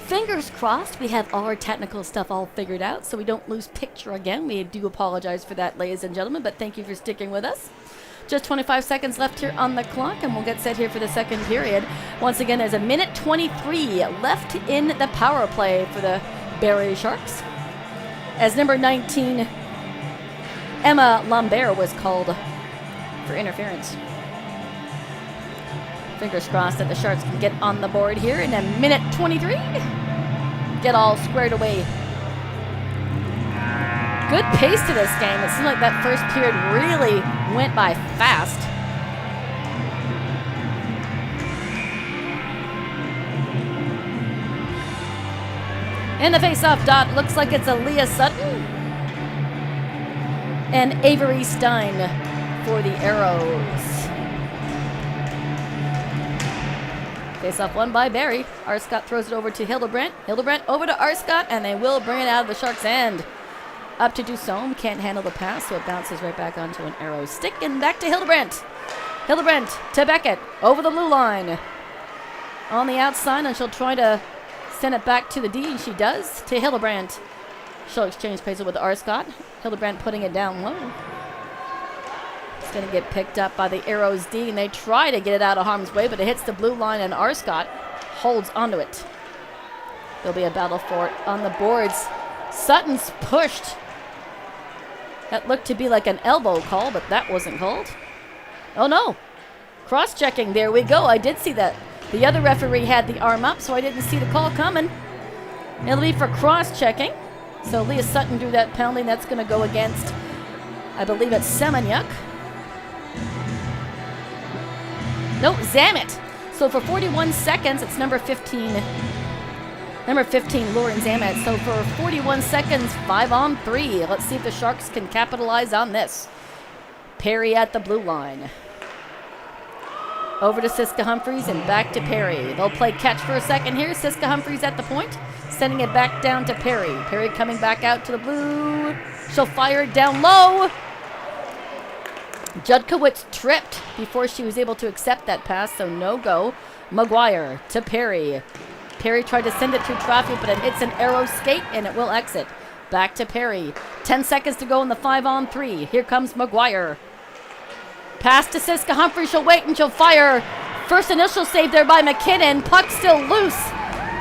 Fingers crossed we have all our technical stuff all figured out so we don't lose picture again. We do apologize for that, ladies and gentlemen, but thank you for sticking with us. Just 25 seconds left here on the clock and we'll get set here for the second period. Once again, there's a minute 23 left in the power play for the Barrie Sharks, as number 19 Emma Lambert was called for interference. Fingers crossed that the Sharks can get on the board here in a minute 23. Get all squared away. Good pace to this game. It seemed like that first period really went by fast. In the face-off dot, looks like it's Aaliyah Sutton and Avery Stein for the Aeros. Face-off won by Barrie. Arscott throws it over to Hildebrandt. Hildebrandt over to Arscott, and they will bring it out of the Sharks' end. Up to Dusome, can't handle the pass, so it bounces right back onto an Aeros stick, and back to Hildebrandt. Hildebrandt to Beckett, over the blue line. On the outside, and she'll try to send it back to the D, and she does, to Hildebrandt. She'll exchange plays with Arscott. Hildebrandt putting it down low. going to get picked up by the Aeros D, and they try to get it out of harm's way, but it hits the blue line, and Arscott holds onto it. There'll be a battle for it on the boards. Sutton's pushed. That looked to be like an elbow call, but that wasn't called. Oh no. Cross-checking. There we go. I did see that. The other referee had the arm up, so I didn't see the call coming. It'll be for cross-checking. So Leah Sutton drew that penalty, and that's going to go against, I believe it's Semeniuk. No, Zamet. So for 41 seconds, it's number 15. Number 15, Lauren Zamet. So for 41 seconds, 5-on-3. Let's see if the Sharks can capitalize on this. Perry at the blue line. Over to Siska Humphreys and back to Perry. They'll play catch for a second here. Siska Humphreys at the point, sending it back down to Perry. Perry coming back out to the blue. She'll fire it down low. Judkowicz tripped before she was able to accept that pass, so no go. Maguire to Perry. Perry tried to send it through traffic, but it hits an Aeros skate, and it will exit. Back to Perry. 10 seconds to go in the 5-on-3. Here comes Maguire. Pass to Siska Humphreys. She'll wait and she'll fire. First initial save there by McKinnon. Puck still loose.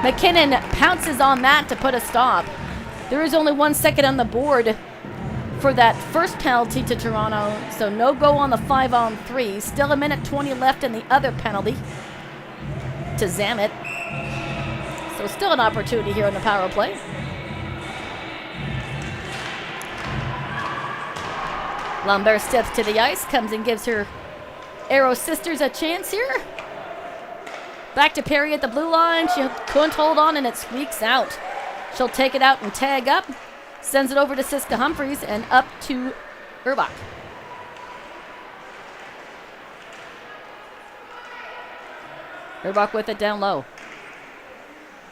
McKinnon pounces on that to put a stop. There is only 1 second on the board for that first penalty to Toronto, so no go on the 5-on-3. Still a minute 20 left in the other penalty to Zamet. So still an opportunity here on the power play. Lambert steps to the ice, comes and gives her Aeros sisters a chance here. Back to Perry at the blue line. She couldn't hold on, and it squeaks out. She'll take it out and tag up. Sends it over to Siska Humphreys and up to Urbach. Urbach with it down low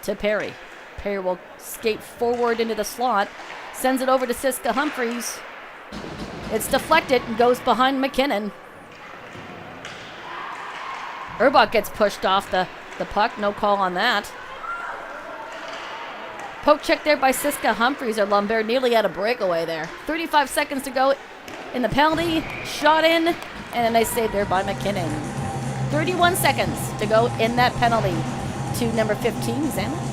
to Perry. Perry will skate forward into the slot. Sends it over to Siska Humphreys. It's deflected and goes behind McKinnon. Urbach gets pushed off the puck. No call on that. Poke check there by Siska Humphreys, or Lambert nearly had a breakaway there. 35 seconds to go in the penalty. Shot in, and a nice save there by McKinnon. 31 seconds to go in that penalty to number 15, Zamet.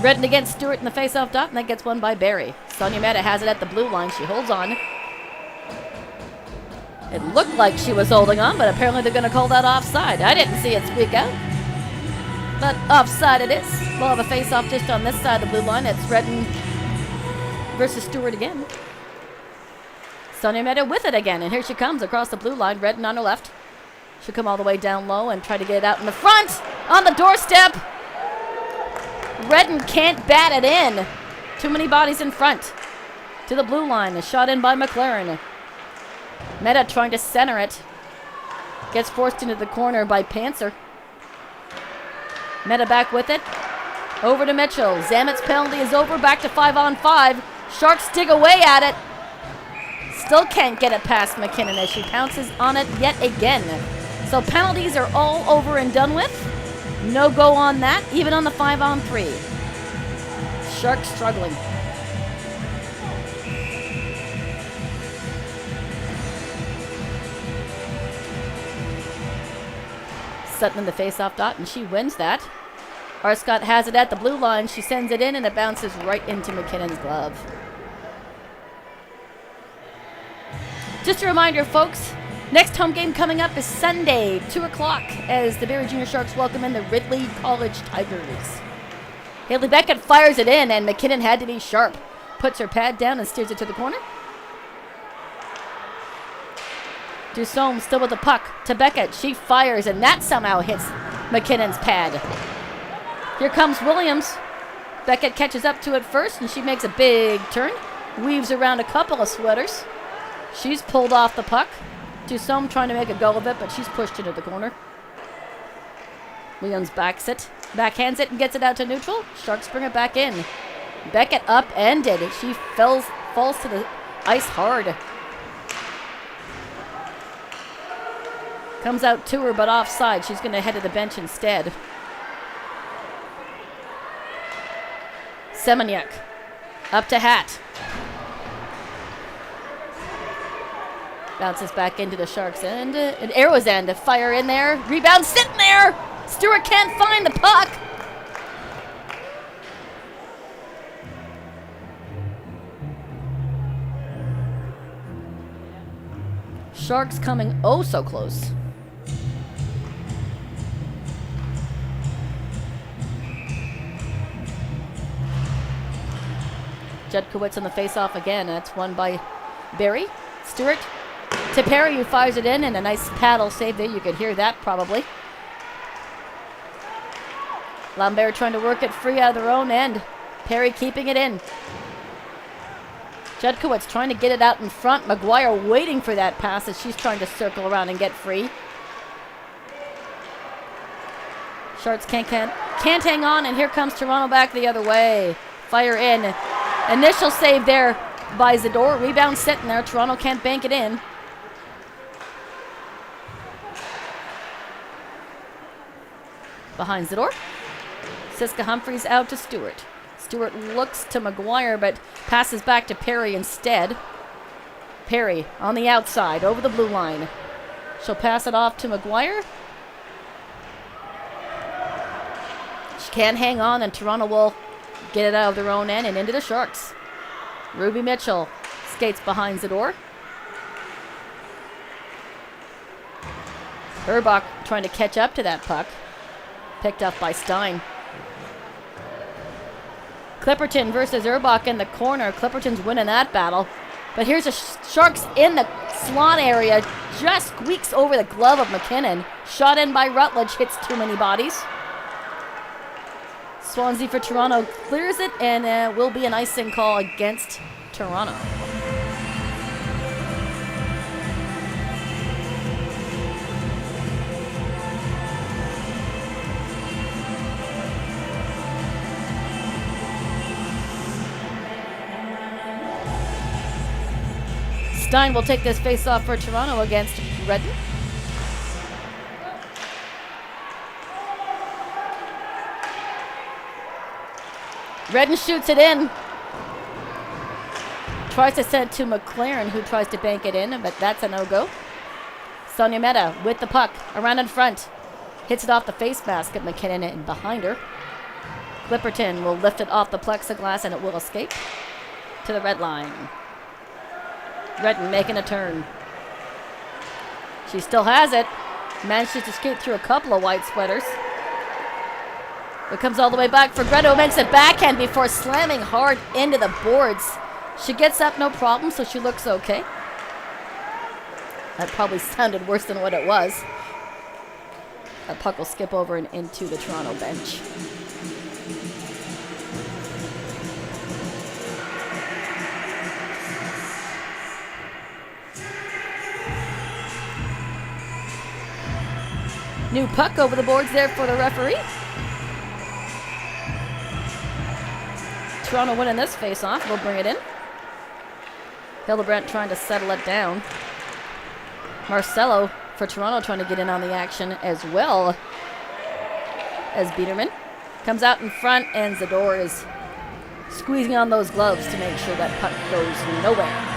Redden against Stewart in the face-off dot, and that gets won by Barrie. Sonia Meta has it at the blue line. She holds on. It looked like she was holding on, but apparently they're going to call that offside. I didn't see it squeak out. But offside it is. We'll have a face-off just on this side of the blue line. It's Redden versus Stewart again. Sonia Meta with it again, and here she comes across the blue line. Redden on her left. She'll come all the way down low and try to get it out in the front. On the doorstep. Redden can't bat it in. Too many bodies in front. To the blue line. A shot in by McLaren. Meta trying to center it. Gets forced into the corner by Panzer. Meta back with it. Over to Mitchell. Zamet's penalty is over. Back to 5-on-5. Sharks dig away at it. Still can't get it past McKinnon as she pounces on it yet again. So penalties are all over and done with. No go on that, even on the 5-on-3. Sharks struggling. Sutton in the face-off dot, and she wins that. Arscott has it at the blue line. She sends it in, and it bounces right into McKinnon's glove. Just a reminder, folks, next home game coming up is Sunday, 2 o'clock, as the Barrie Junior Sharks welcome in the Ridley College Tigers. Haley Beckett fires it in, and McKinnon had to be sharp. Puts her pad down and steers it to the corner. Dusome still with the puck to Beckett. She fires, and that somehow hits McKinnon's pad. Here comes Williams. Beckett catches up to it first, and she makes a big turn. Weaves around a couple of sweaters. She's pulled off the puck. Dusome trying to make a go of it, but she's pushed into the corner. Williams backhands it and gets it out to neutral. Sharks bring it back in. Beckett upended. She falls to the ice hard. Comes out to her, but offside. She's going to head to the bench instead. Semeniuk. Up to Hat. Bounces back into the Sharks' end. An Aeros end. A fire in there. Rebound sitting there. Stewart can't find the puck. Sharks coming oh so close. Jedkowitz on the face-off again. That's won by Barrie. Stewart to Perry, who fires it in, and a nice paddle save there. You could hear that probably. Lambert trying to work it free out of their own end. Perry keeping it in. Jedkowitz trying to get it out in front. Maguire waiting for that pass as she's trying to circle around and get free. Sharks can't hang on, and here comes Toronto back the other way. Fire in. Initial save there by Zador. Rebound sitting there. Toronto can't bank it in. Behind Zador. Siska Humphreys out to Stewart. Stewart looks to Maguire, but passes back to Perry instead. Perry on the outside, over the blue line. She'll pass it off to Maguire. She can't hang on, and Toronto will get it out of their own end and into the Sharks. Ruby Mitchell skates behind Zador. Herbach trying to catch up to that puck. Picked up by Stein. Clipperton versus Herbach in the corner. Clipperton's winning that battle. But here's the Sharks in the slot area. Just squeaks over the glove of McKinnon. Shot in by Rutledge. Hits too many bodies. Swansea for Toronto clears it, and will be an icing call against Toronto. Stein will take this face-off for Toronto against Redden. Redden shoots it in. Tries to send it to McLaren, who tries to bank it in, but that's a no-go. Sonia Mehta with the puck, around in front. Hits it off the face mask of McKinnon and behind her. Clipperton will lift it off the plexiglass, and it will escape to the red line. Redden making a turn. She still has it. Manages to skate through a couple of white sweaters. It comes all the way back for Greto. Makes a backhand before slamming hard into the boards. She gets up no problem, so she looks okay. That probably sounded worse than what it was. That puck will skip over and into the Toronto bench. New puck over the boards there for the referee. Toronto winning this face-off. We'll bring it in. Hildebrandt trying to settle it down. Marcelo for Toronto trying to get in on the action as well as Biederman. Comes out in front, and Zador is squeezing on those gloves to make sure that puck goes nowhere.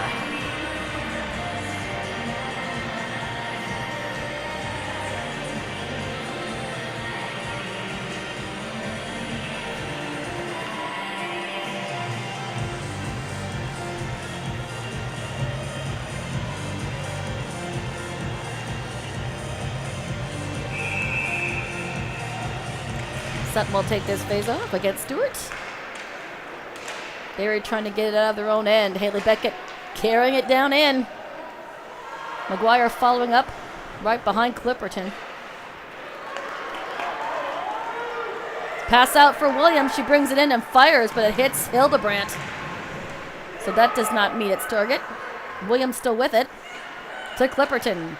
Sutton will take this phase off against Stewart. Barrie trying to get it out of their own end. Haley Beckett carrying it down in. Maguire following up right behind Clipperton. Pass out for Williams. She brings it in and fires, but it hits Hildebrandt. So that does not meet its target. Williams still with it. To Clipperton.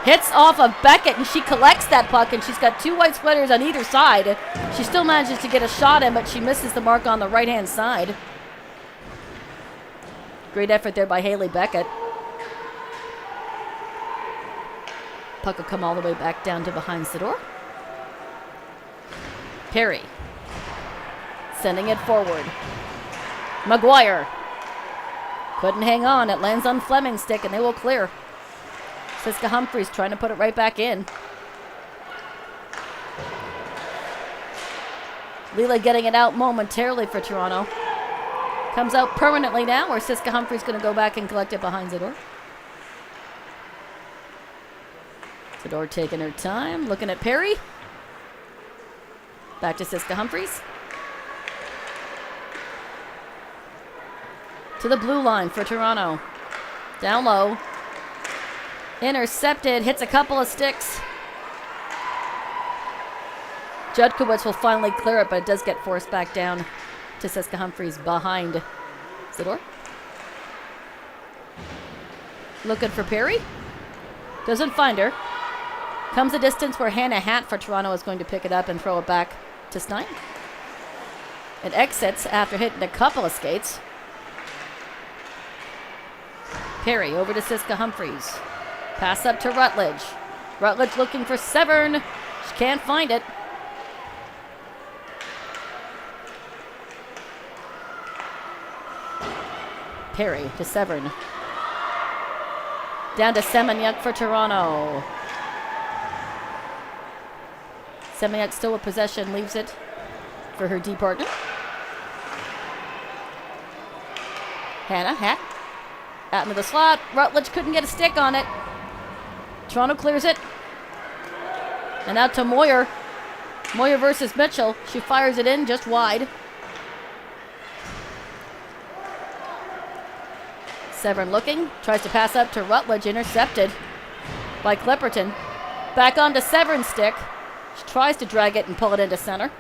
Hits off of Beckett, and she collects that puck, and she's got two white sweaters on either side. She still manages to get a shot in, but she misses the mark on the right-hand side. Great effort there by Haley Beckett. Puck will come all the way back down to behind Sador. Perry. Sending it forward. Maguire. Couldn't hang on. It lands on Fleming's stick and they will clear. Siska Humphries trying to put it right back in. Leela getting it out momentarily for Toronto. Comes out permanently now, where Siska Humphries going to go back and collect it behind Zador. Zador taking her time, looking at Perry. Back to Siska Humphries. To the blue line for Toronto. Down low. Intercepted, hits a couple of sticks. Judkowitz will finally clear it, but it does get forced back down to Siska Humphries behind Zador. Looking for Perry. Doesn't find her. Comes a distance where Hannah Hatt for Toronto is going to pick it up and throw it back to Stein. It exits after hitting a couple of skates. Perry over to Siska Humphries. Pass up to Rutledge. Rutledge looking for Severn. She can't find it. Perry to Severn. Down to Semeniuk for Toronto. Semeniuk still with possession, leaves it for her D partner. Hannah Hatt. Out into the slot. Rutledge couldn't get a stick on it. Toronto clears it. And out to Moyer. Moyer versus Mitchell. She fires it in just wide. Severn looking. Tries to pass up to Rutledge. Intercepted by Clipperton. Back onto Severn's stick. She tries to drag it and pull it into center.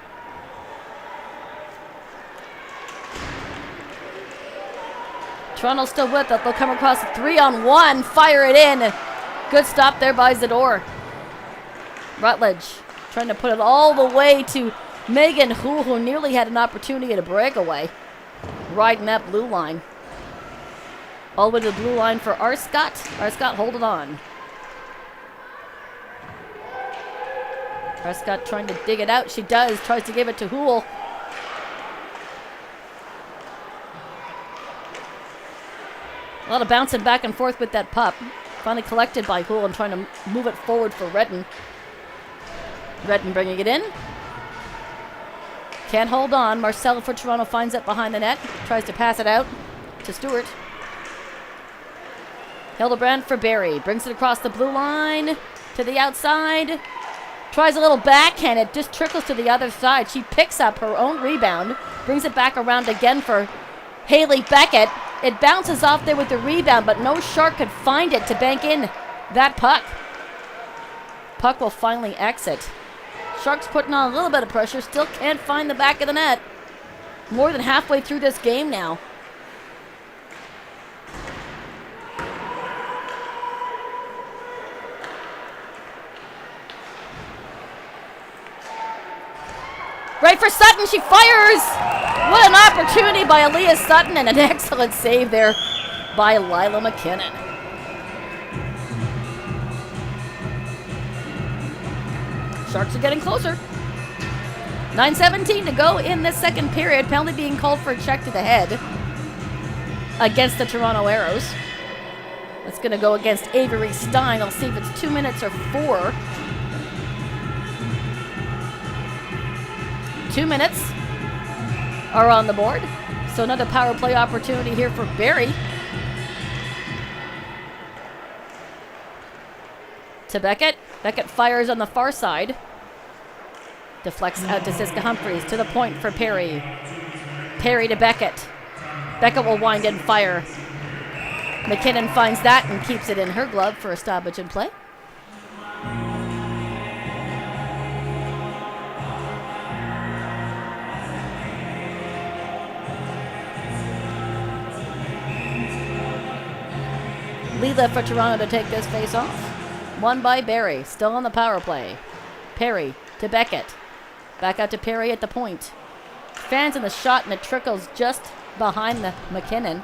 Toronto still with it. They'll come across a 3-on-1. Fire it in. Good stop there by Zador. Rutledge trying to put it all the way to Megan, who nearly had an opportunity to breakaway. Riding that blue line. All the way to the blue line for Arscott. Arscott holding on. Arscott trying to dig it out. She does. Tries to give it to Houle. A lot of bouncing back and forth with that puck. Finally collected by Houle and trying to move it forward for Redden. Redden bringing it in. Can't hold on. Marcel for Toronto finds it behind the net. Tries to pass it out to Stewart. Hildebrand for Barrie. Brings it across the blue line to the outside. Tries a little backhand. It just trickles to the other side. She picks up her own rebound. Brings it back around again for Haley Beckett. It bounces off there with the rebound, but no Shark could find it to bank in that puck. Puck will finally exit. Sharks putting on a little bit of pressure. Still can't find the back of the net. More than halfway through this game now. Right for Sutton, she fires! What an opportunity by Aaliyah Sutton, and an excellent save there by Lila McKinnon. Sharks are getting closer. 9:17 to go in this second period. Penalty being called for a check to the head against the Toronto Aeros. That's going to go against Avery Stein. I'll see if it's 2 minutes or 4. 2 minutes are on the board. So another power play opportunity here for Barrie. To Beckett. Beckett fires on the far side. Deflects out to Siska Humphries. To the point for Perry. Perry to Beckett. Beckett will wind and fire. McKinnon finds that and keeps it in her glove for a stoppage in play. Leela for Toronto to take this face off. Won by Barrie. Still on the power play. Perry to Beckett. Back out to Perry at the point. Fans in the shot and it trickles just behind the McKinnon.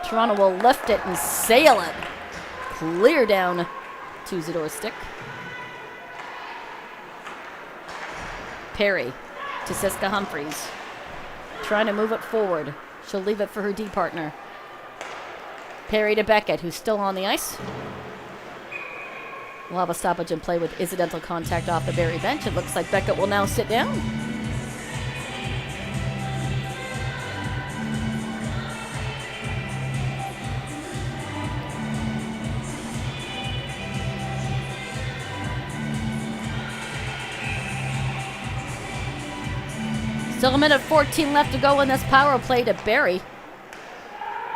Toronto will lift it and sail it. Clear down to Zador's stick. Perry to Siska Humphries. trying to move it forward. She'll leave it for her D partner. Barrie to Beckett, who's still on the ice. We'll have a stoppage and play with incidental contact off the Barrie bench. It looks like Beckett will now sit down. Still a minute 14 left to go in this power play to Barrie.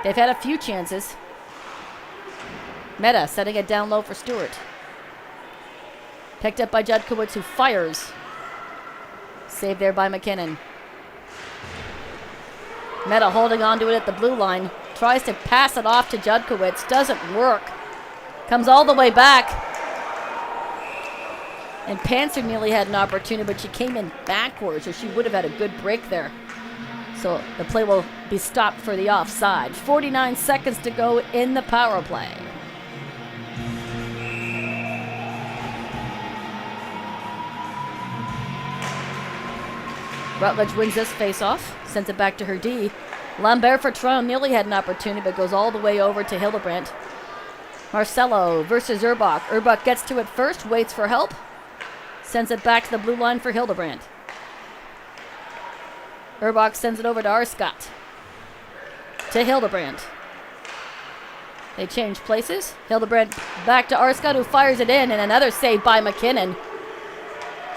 They've had a few chances. Meta setting it down low for Stewart. Picked up by Judkowitz, who fires. Saved there by McKinnon. Meta holding on to it at the blue line. Tries to pass it off to Judkowitz. Doesn't work. Comes all the way back. And Panzer nearly had an opportunity, but she came in backwards, or she would have had a good break there. So the play will be stopped for the offside. 49 seconds to go in the power play. Rutledge wins this face-off, sends it back to her D. Lambert for Toronto nearly had an opportunity, but goes all the way over to Hildebrandt. Marcelo versus Urbach. Urbach gets to it first, waits for help. Sends it back to the blue line for Hildebrandt. Urbach sends it over to Arscott. To Hildebrandt. They change places. Hildebrandt back to Arscott, who fires it in, and another save by McKinnon.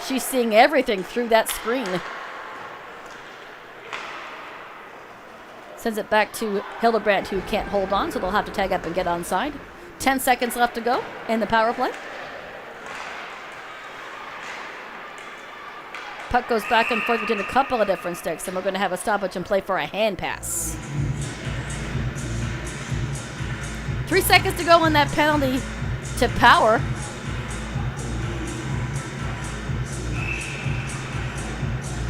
She's seeing everything through that screen. Sends it back to Hildebrandt, who can't hold on, so they'll have to tag up and get onside. 10 seconds left to go in the power play. Puck goes back and forth between a couple of different sticks, and we're going to have a stoppage and play for a hand pass. 3 seconds to go in that penalty to Power.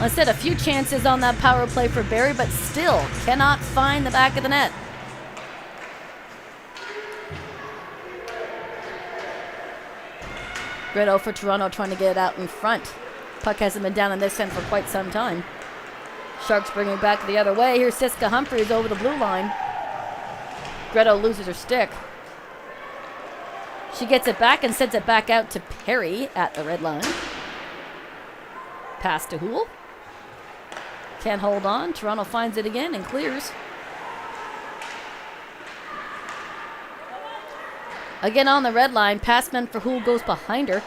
Instead, a few chances on that power play for Barrie, but still cannot find the back of the net. Gritto for Toronto trying to get it out in front. Puck hasn't been down in this end for quite some time. Sharks bringing it back the other way. Here's Siska Humphreys over the blue line. Gritto loses her stick. She gets it back and sends it back out to Barrie at the red line. Pass to Houle. Can't hold on. Toronto finds it again and clears. Again on the red line. Pass meant for Houle goes behind her.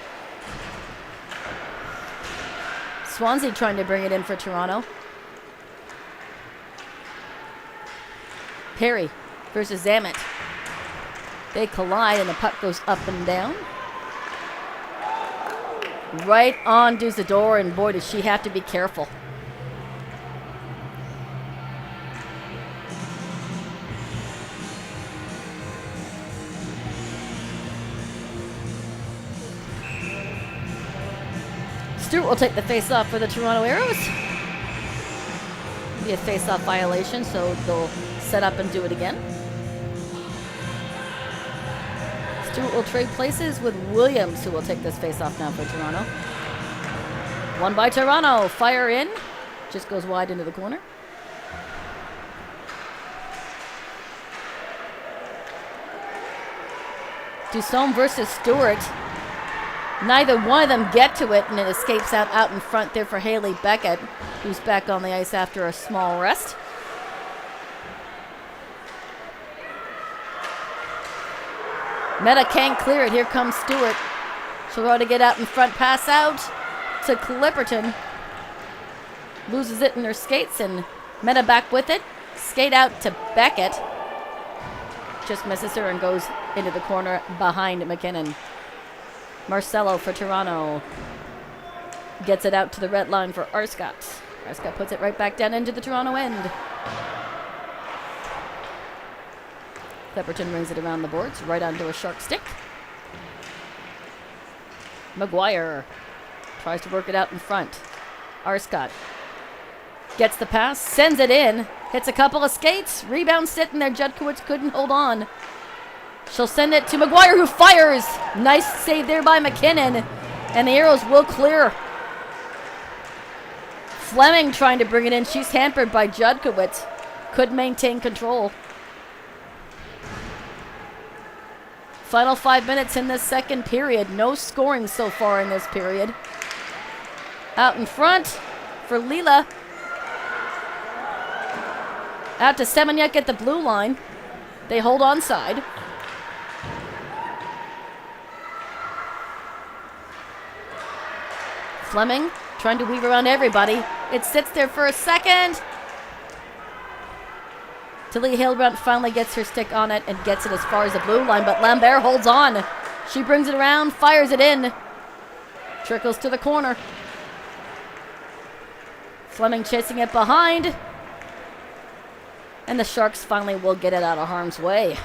Swansea trying to bring it in for Toronto. Barrie versus Zamet. They collide and the puck goes up and down. Right on Duzador, and boy, does she have to be careful. Stewart will take the face-off for the Toronto Aeros. Be a face-off violation, so they'll set up and do it again. Stewart will trade places with Williams, who will take this face-off now for Toronto. Won by Toronto. Fire in. Just goes wide into the corner. Dussault versus Stewart. Neither one of them get to it, and it escapes out in front there for Haley Beckett, who's back on the ice after a small rest. Meta can't clear it. Here comes Stewart. She'll go to get out in front, pass out to Clipperton. Loses it in her skates, and Meta back with it. Skate out to Beckett. Just misses her and goes into the corner behind McKinnon. Marcelo for Toronto. Gets it out to the red line for Arscott. Arscott puts it right back down into the Toronto end. Clipperton brings it around the boards, right onto a Shark stick. McGuire tries to work it out in front. Arscott gets the pass, sends it in, hits a couple of skates, rebound sitting there. Judkowitz couldn't hold on. She'll send it to McGuire, who fires. Nice save there by McKinnon, and the Aeros will clear. Fleming trying to bring it in. She's hampered by Judkowitz. Could maintain control. Final 5 minutes in this second period. No scoring so far in this period. Out in front for Lila. Out to Semeniuk at the blue line. They hold onside. Fleming trying to weave around everybody. It sits there for a second. Tilly Hilbrandt finally gets her stick on it and gets it as far as the blue line, but Lambert holds on. She brings it around, fires it in. Trickles to the corner. Fleming chasing it behind. And the Sharks finally will get it out of harm's way.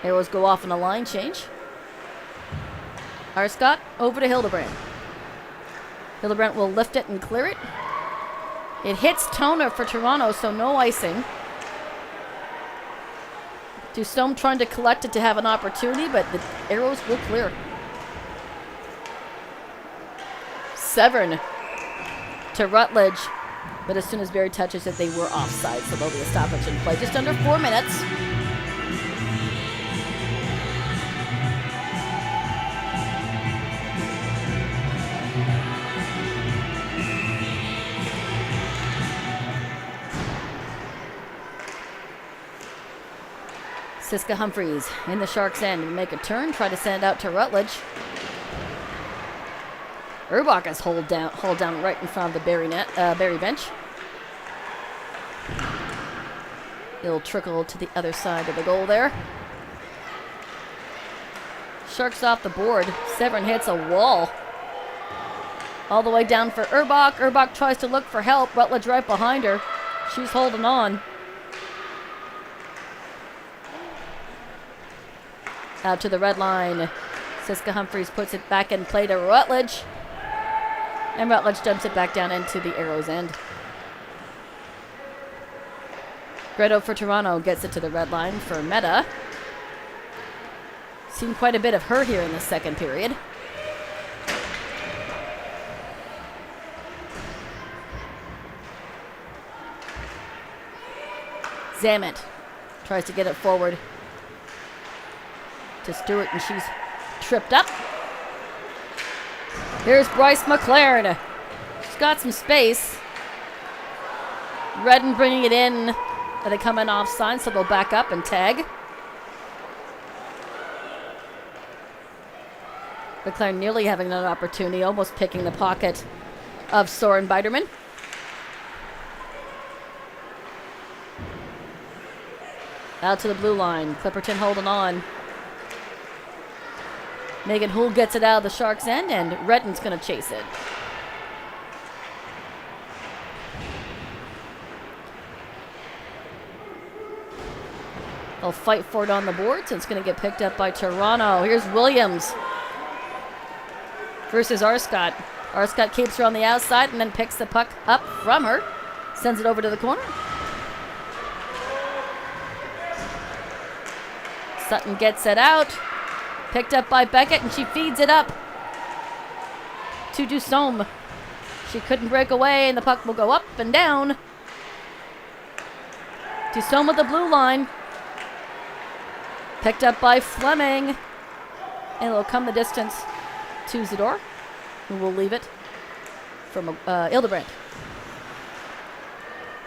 Arrows go off on a line change. Arscott over to Hildebrandt. Hildebrandt will lift it and clear it. It hits Toner for Toronto, so no icing. Dusome trying to collect it to have an opportunity, but the Arrows will clear. Severn to Rutledge, but as soon as Barrie touches it, they were offside, so there'll be a stoppage in play. Just under 4 minutes. Siska Humphreys in the Sharks' end. Make a turn, try to send it out to Rutledge. Urbach is hauled down right in front of the Barrie bench. It'll trickle to the other side of the goal there. Sharks off the board. Severn hits a wall. All the way down for Urbach. Urbach tries to look for help. Rutledge right behind her. She's holding on. Out to the red line. Siska Humphreys puts it back in play to Rutledge. And Rutledge dumps it back down into the Arrows' end. Greto for Toronto gets it to the red line for Meta. Seen quite a bit of her here in the second period. Zamet tries to get it forward to Stewart, and she's tripped up. Here's Bryce McLaren. She's got some space. Redden bringing it in, but they come in offside, so they'll back up and tag. McLaren nearly having another opportunity, almost picking the pocket of Soren Biderman. Out to the blue line. Clipperton holding on. Megan Houle gets it out of the Sharks' end, and Redden's going to chase it. They'll fight for it on the board, so it's going to get picked up by Toronto. Here's Williams versus Arscott. Arscott keeps her on the outside and then picks the puck up from her. Sends it over to the corner. Sutton gets it out. Picked up by Beckett, and she feeds it up to Dusome. She couldn't break away, and the puck will go up and down. Dusome with the blue line. Picked up by Fleming. And it'll come the distance to Zador, who will leave it from Hildebrandt.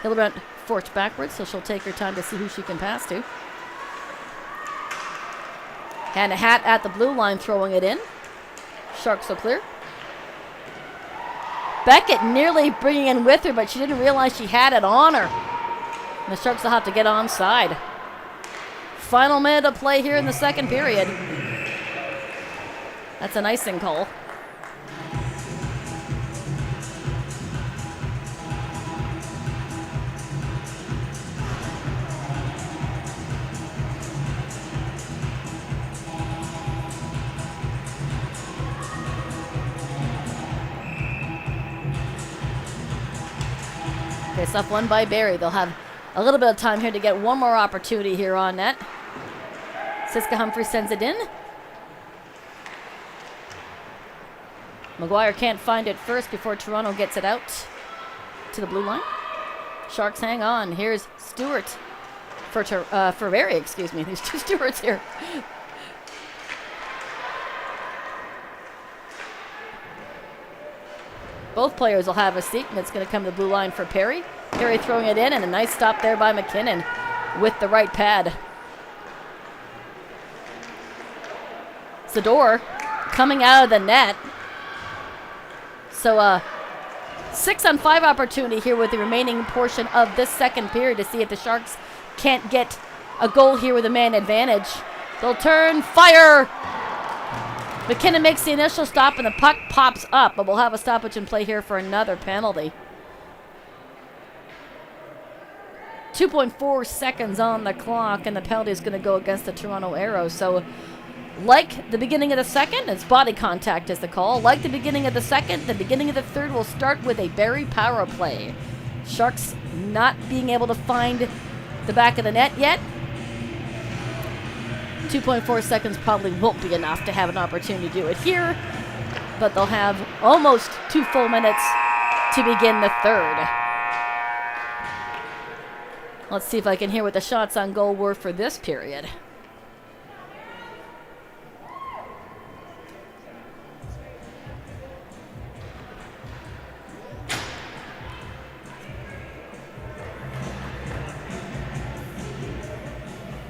Hildebrandt forced backwards, so she'll take her time to see who she can pass to. Hannah Hatt at the blue line throwing it in. Sharks will clear. Beckett nearly bringing in with her, but she didn't realize she had it on her. And the Sharks will have to get onside. Final minute of play here in the second period. That's an icing call. Face-off won by Barrie. They'll have a little bit of time here to get one more opportunity here on net. Siska Humphrey sends it in. McGuire can't find it first before Toronto gets it out to the blue line. Sharks hang on. Here's Stewart for Barrie, excuse me. There's two Stewarts here. Both players will have a seat, and it's going to come to the blue line for Perry. Perry throwing it in, and a nice stop there by McKinnon with the right pad. Zador coming out of the net. So 6-on-5 opportunity here with the remaining portion of this second period to see if the Sharks can't get a goal here with a man advantage. They'll turn, fire! McKinnon makes the initial stop and the puck pops up, but we'll have a stoppage in play here for another penalty. 2.4 seconds on the clock, and the penalty is going to go against the Toronto Aeros. So, like the beginning of the second, it's body contact is the call. Like the beginning of the second, the beginning of the third will start with a Barrie power play. Sharks not being able to find the back of the net yet. 2.4 seconds probably won't be enough to have an opportunity to do it here, but they'll have almost 2 full minutes to begin the third. Let's see if I can hear what the shots on goal were for this period.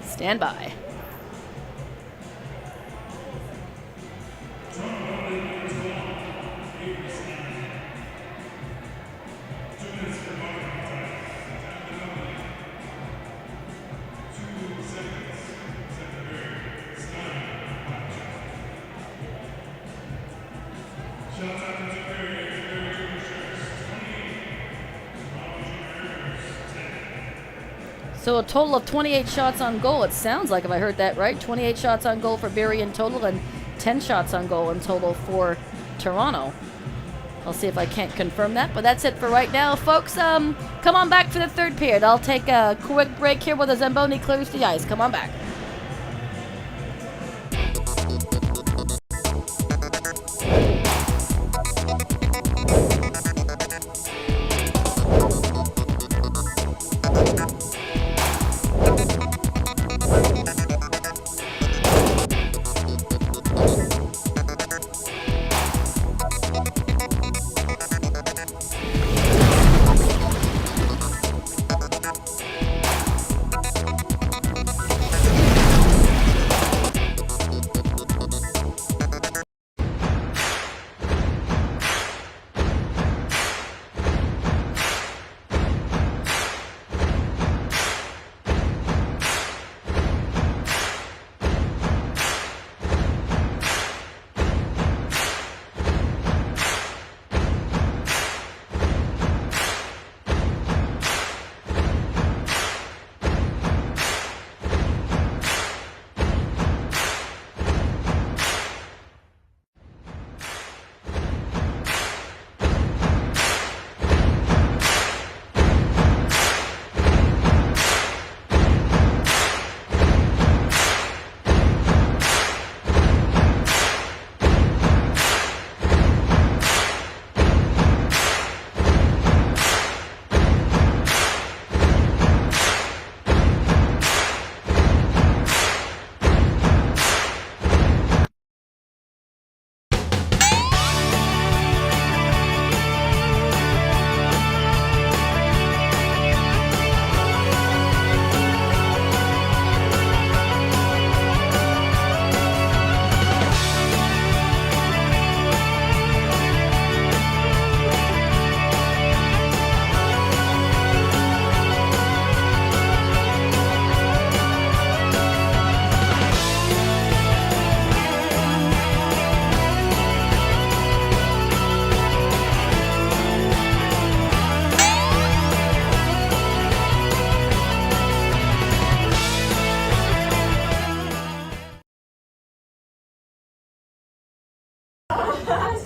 Stand by. So a total of 28 shots on goal. It sounds like, if I heard that right, 28 shots on goal for Barrie in total and 10 shots on goal in total for Toronto. I'll see if I can't confirm that, but that's it for right now, folks. Come on back for the third period. I'll take a quick break here while the Zamboni clears the ice. Come on back.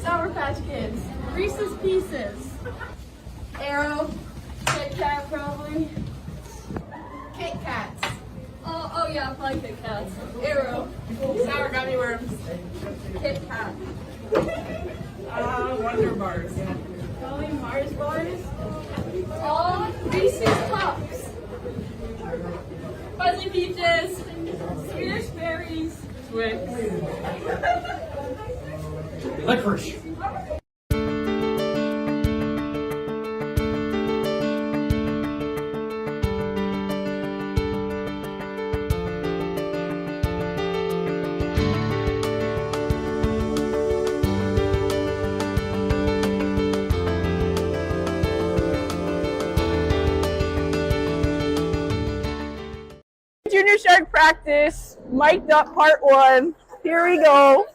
Sour Patch Kids. Reese's Pieces. Aero. Kit Kat probably. Kit Kats. Oh yeah, probably Kit Kats. Aero. Sour gummy worms. Kit Kat. Twix. Licorice. Junior shark practice, mic'd up part 1. Here we go.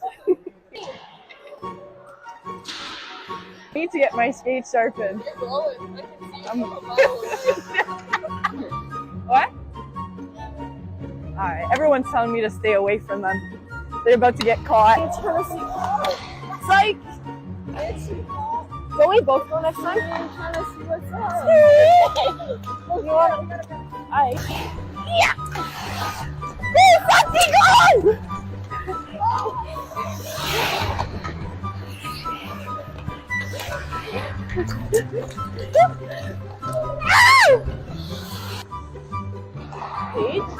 Need to get my skates sharpened. What? Alright, everyone's telling me to stay away from them. They're about to get caught. Psych! Don't we both go next time? You want? Alright. Yeah! Woo! Foxy, go! Paige?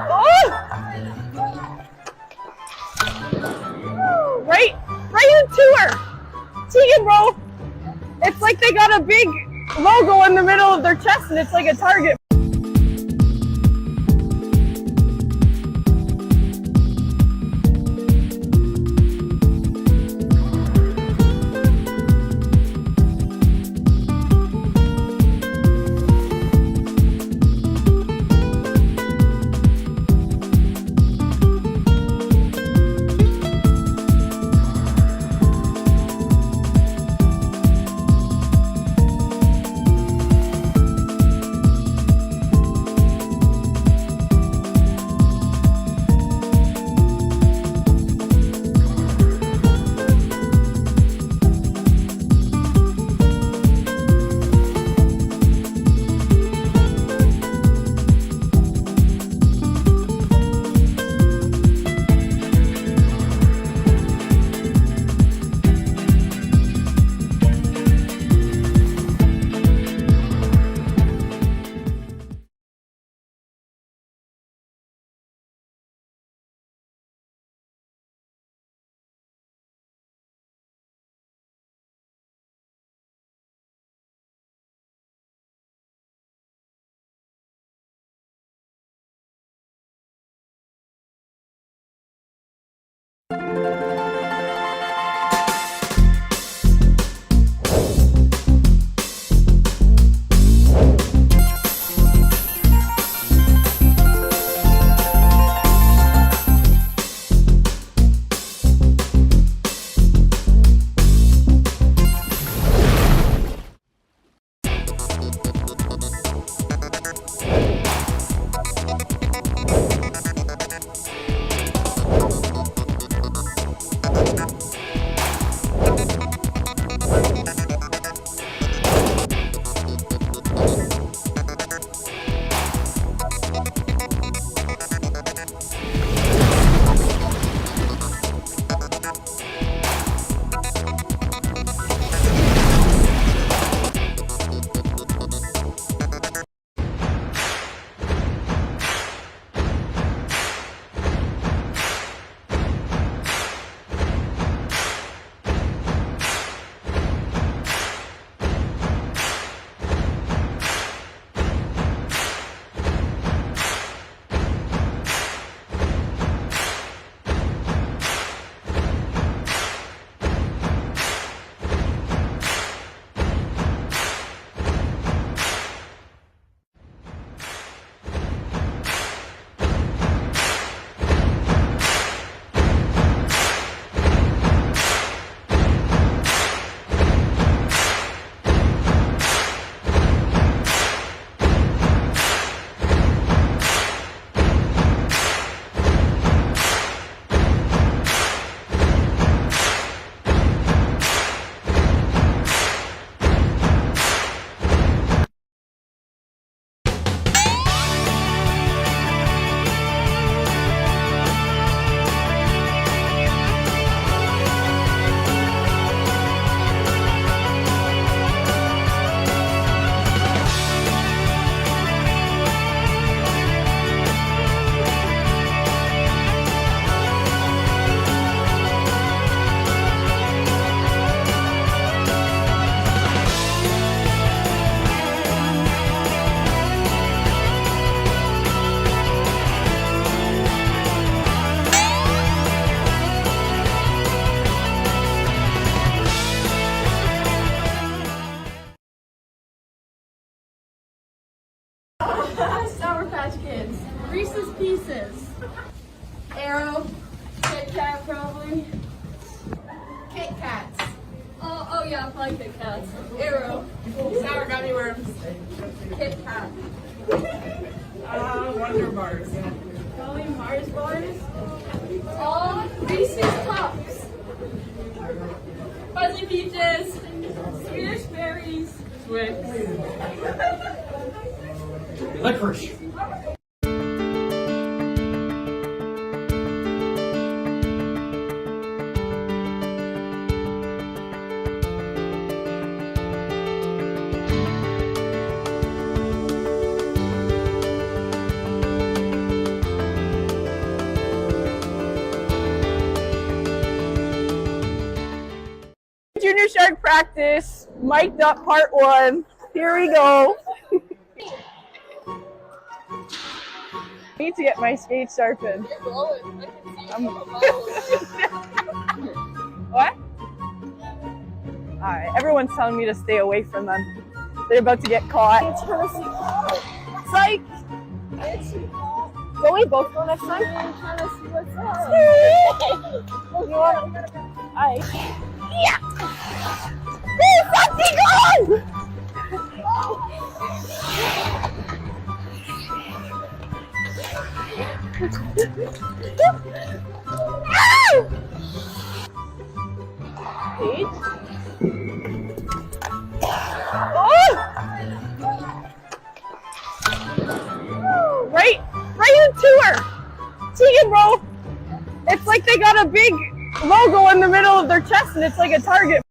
Oh! Right into her! Tegan, bro! It's like they got a big logo in the middle of their chest and it's like a target. pieces. Aero, Kit Kat probably. Kit Kats. Oh yeah, probably Kit Kats. Aero, Sour gummy worms. Kit Kat. Wonder bars. Probably Mars bars. Oh, Reese's Puffs. Fuzzy peaches. Swedish berries. Twix. Licorice. Junior Shark practice, mic'd up part 1. Here we go. I need to get my skates sharpened. What? Alright, everyone's telling me to stay away from them. They're about to get caught. Psych! Don't we both go next time? Alright. Yeah! Woo! Foxy gone! Paige? Oh! Right into her! Tegan, bro! It's like they got a big logo in the middle of their chest and it's like a target.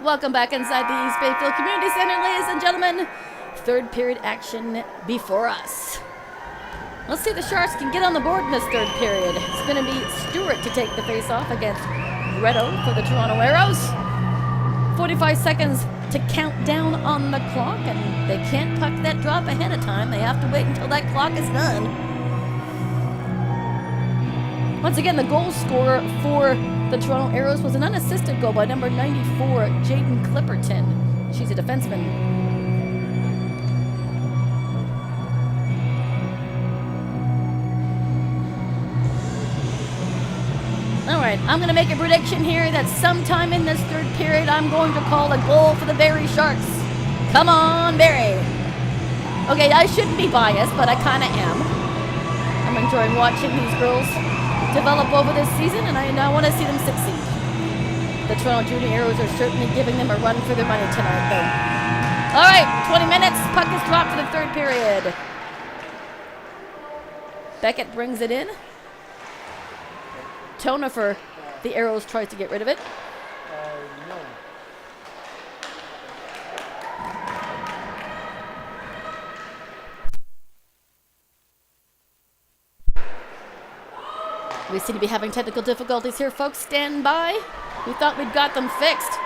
Welcome back inside the East Bayfield Community Center, ladies and gentlemen. Third period action before us. Let's see if the Sharks can get on the board in this third period. It's going to be Stewart to take the face-off against Retto for the Toronto Aeros. 45 seconds to count down on the clock, and they can't puck that drop ahead of time. They have to wait until that clock is done. Once again, the goal scorer for the Toronto Aeros was an unassisted goal by number 94, Jaden Clipperton. She's a defenseman. All right, I'm going to make a prediction here that sometime in this third period, I'm going to call a goal for the Barrie Sharks. Come on, Barrie. Okay, I shouldn't be biased, but I kind of am. I'm enjoying watching these girls develop over this season, and I want to see them succeed. The Toronto Junior Aeros are certainly giving them a run for their money tonight, though. All right, 20 minutes. Puck is dropped for the third period. Beckett brings it in. Tona for the Aeros tries to get rid of it. No. We seem to be having technical difficulties here, folks. Stand by. We thought we'd got them fixed.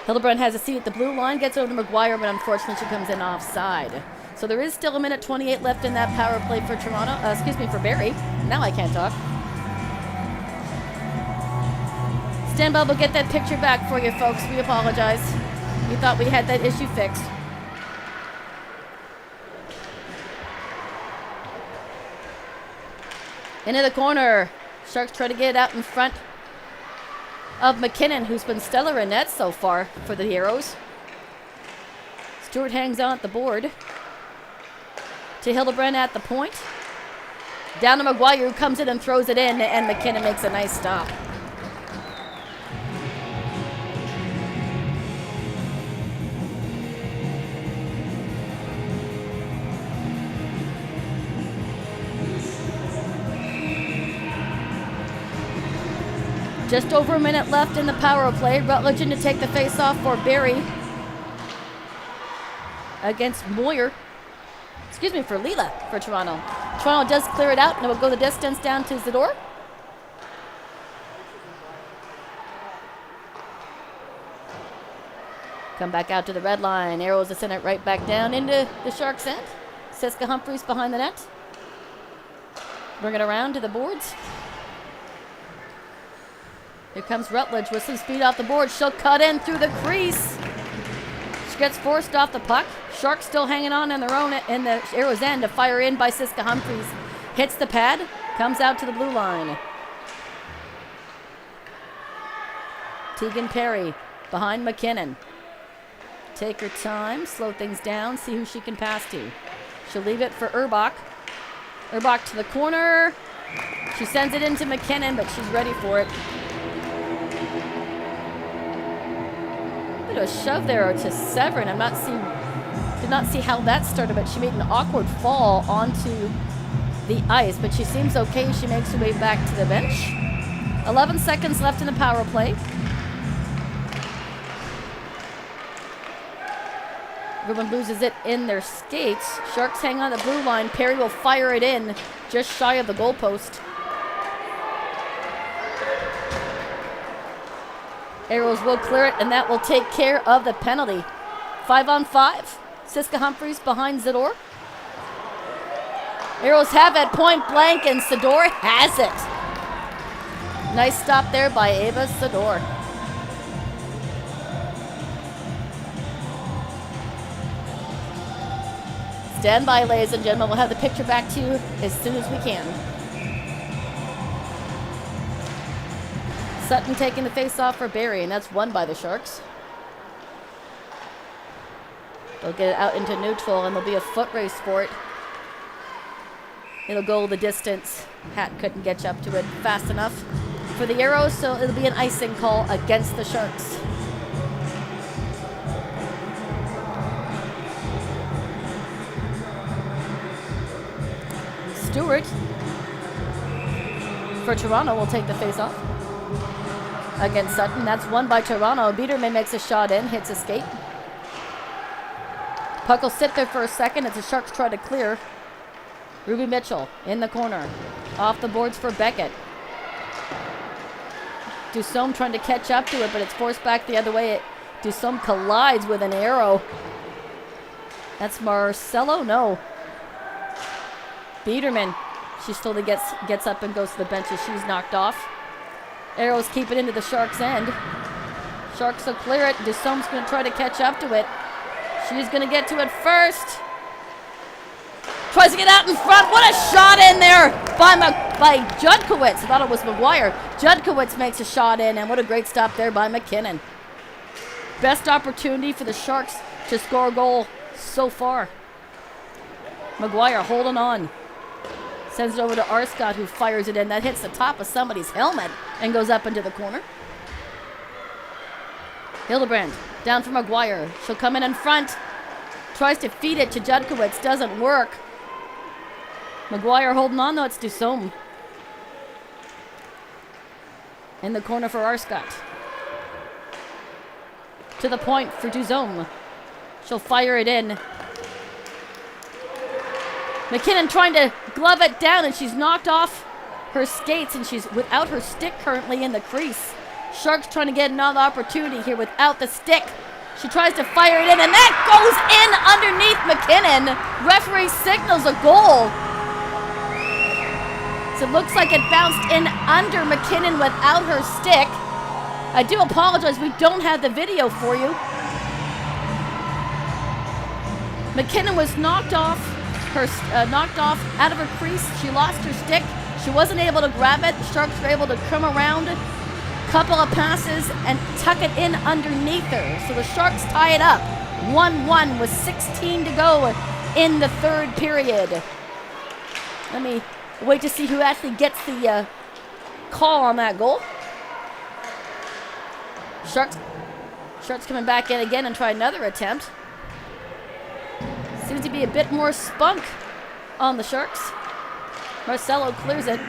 Hildebrand has a seat at the blue line, gets over to McGuire, but unfortunately she comes in offside. So there is still a minute 28 left in that power play for for Barrie. Now I can't talk. Stand by, we'll get that picture back for you, folks. We apologize. We thought we had that issue fixed. Into the corner. Sharks try to get it out in front of McKinnon, who's been stellar in net so far for the Aeros. Stewart hangs on at the board. To Hildebrand at the point. Down to McGuire, who comes in and throws it in, and McKinnon makes a nice stop. Just over a minute left in the power play. Rutledge in to take the face-off for Barrie against Moyer. Excuse me, for Leela for Toronto. Toronto does clear it out, and it will go the distance down to Zador. Come back out to the red line. Aeros to send it right back down into the Sharks' end. Siska Humphreys behind the net. Bring it around to the boards. Here comes Rutledge with some speed off the board. She'll cut in through the crease. She gets forced off the puck. Sharks still hanging on their own in the Aeros end to fire in by Siska Humphreys. Hits the pad, comes out to the blue line. Tegan Perry behind McKinnon. Take her time, slow things down, see who she can pass to. She'll leave it for Urbach. Urbach to the corner. She sends it into McKinnon, but she's ready for it. Bit of a shove there to Severin. Did not see how that started, but she made an awkward fall onto the ice, but she seems okay. She makes her way back to the bench. 11 seconds left in the power play. Everyone loses it in their skates. Sharks hang on the blue line. Perry will fire it in just shy of the goalpost. Aeros will clear it, and that will take care of the penalty. 5-on-5. Siska Humphreys behind Zador. Aeros have at point blank, and Zador has it. Nice stop there by Ava Zador. Stand by, ladies and gentlemen. We'll have the picture back to you as soon as we can. Sutton taking the face-off for Barrie, and that's won by the Sharks. They'll get it out into neutral, and there'll be a foot race for it. It'll go the distance. Hat couldn't get up to it fast enough for the Aeros, so it'll be an icing call against the Sharks. Stewart for Toronto will take the face-off against Sutton. That's won by Toronto. Biederman makes a shot in, hits a skate. Puck will sit there for a second as the Sharks try to clear. Ruby Mitchell in the corner. Off the boards for Beckett. Dusome trying to catch up to it, but it's forced back the other way. Dusome collides with an arrow. That's Marcelo? No. Biederman. She slowly gets up and goes to the bench as she's knocked off. Arrows keep it into the Sharks' end. Sharks will clear it. Dusome's going to try to catch up to it. She's going to get to it first. Tries to get out in front. What a shot in there by Judkowitz. I thought it was McGuire. Judkowitz makes a shot in, and what a great stop there by McKinnon. Best opportunity for the Sharks to score a goal so far. McGuire holding on. Sends it over to Arscott, who fires it in. That hits the top of somebody's helmet and goes up into the corner. Hildebrand down for McGuire. She'll come in front. Tries to feed it to Judkowitz. Doesn't work. McGuire holding on, though. It's Dusome. In the corner for Arscott. To the point for Dusome. She'll fire it in. McKinnon trying to glove it down, and she's knocked off her skates, and she's without her stick currently in the crease. Sharks trying to get another opportunity here without the stick. She tries to fire it in, and that goes in underneath McKinnon. Referee signals a goal. So it looks like it bounced in under McKinnon without her stick. I do apologize, we don't have the video for you. McKinnon was knocked off out of her crease. She lost her stick. She wasn't able to grab it. The Sharks were able to come around, couple of passes, and tuck it in underneath her. So the Sharks tie it up 1-1 with 16 to go in the third period. Let me wait to see who actually gets the call on that goal. Sharks coming back in again and try another attempt. Seems to be a bit more spunk on the Sharks. Marcelo clears it.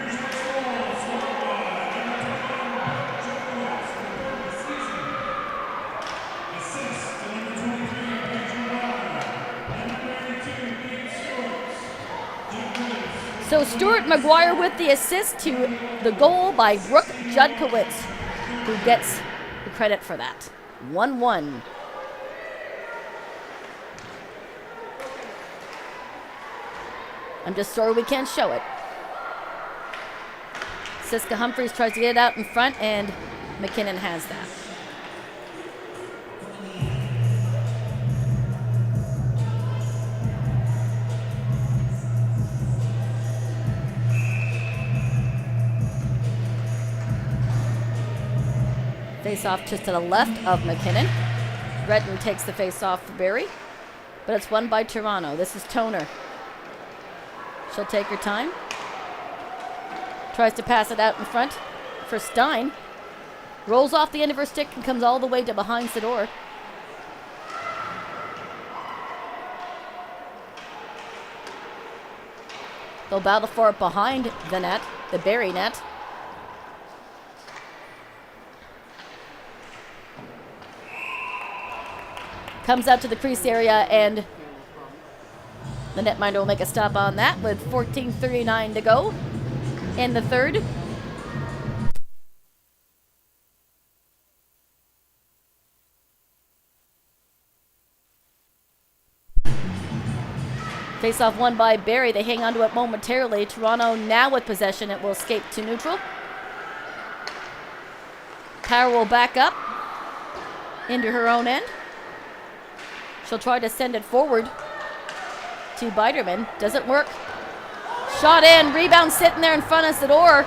So Stuart McGuire with the assist to the goal by Brooke Judkowitz, who gets the credit for that. 1-1. I'm just sorry we can't show it. Siska Humphries tries to get it out in front, and McKinnon has that. Face off just to the left of McKinnon. Redden takes the face off for Barrie, but it's won by Toronto. This is Toner. She'll take her time. Tries to pass it out in front for Stein. Rolls off the end of her stick and comes all the way to behind the door. They'll battle for it behind the net, the Barrie net. Comes out to the crease area, and the netminder will make a stop on that with 14:39 to go in the third. Face-off won by Barrie. They hang on to it momentarily. Toronto now with possession. It will escape to neutral. Power will back up into her own end. She'll try to send it forward to Biderman. Doesn't work. Shot in. Rebound sitting there in front of Zador.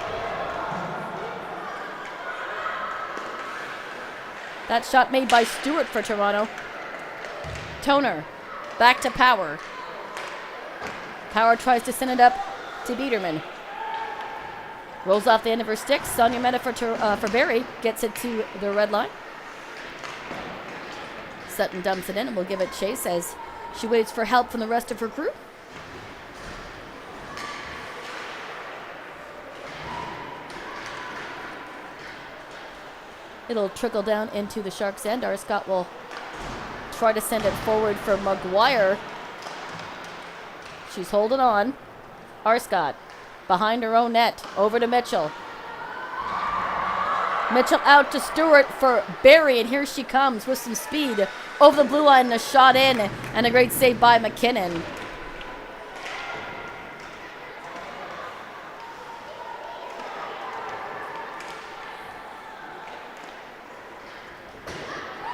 That shot made by Stewart for Toronto. Toner. Back to Power. Power tries to send it up to Biederman. Rolls off the end of her stick. Sonia Meta for Barrie. Gets it to the red line. Sutton dumps it in and will give it chase as she waits for help from the rest of her crew. It'll trickle down into the Sharks' end. Scott will try to send it forward for McGuire. She's holding on. Arscott behind her own net. Over to Mitchell. Mitchell out to Stewart for Barrie, and here she comes with some speed over the blue line, and a shot in, and a great save by McKinnon.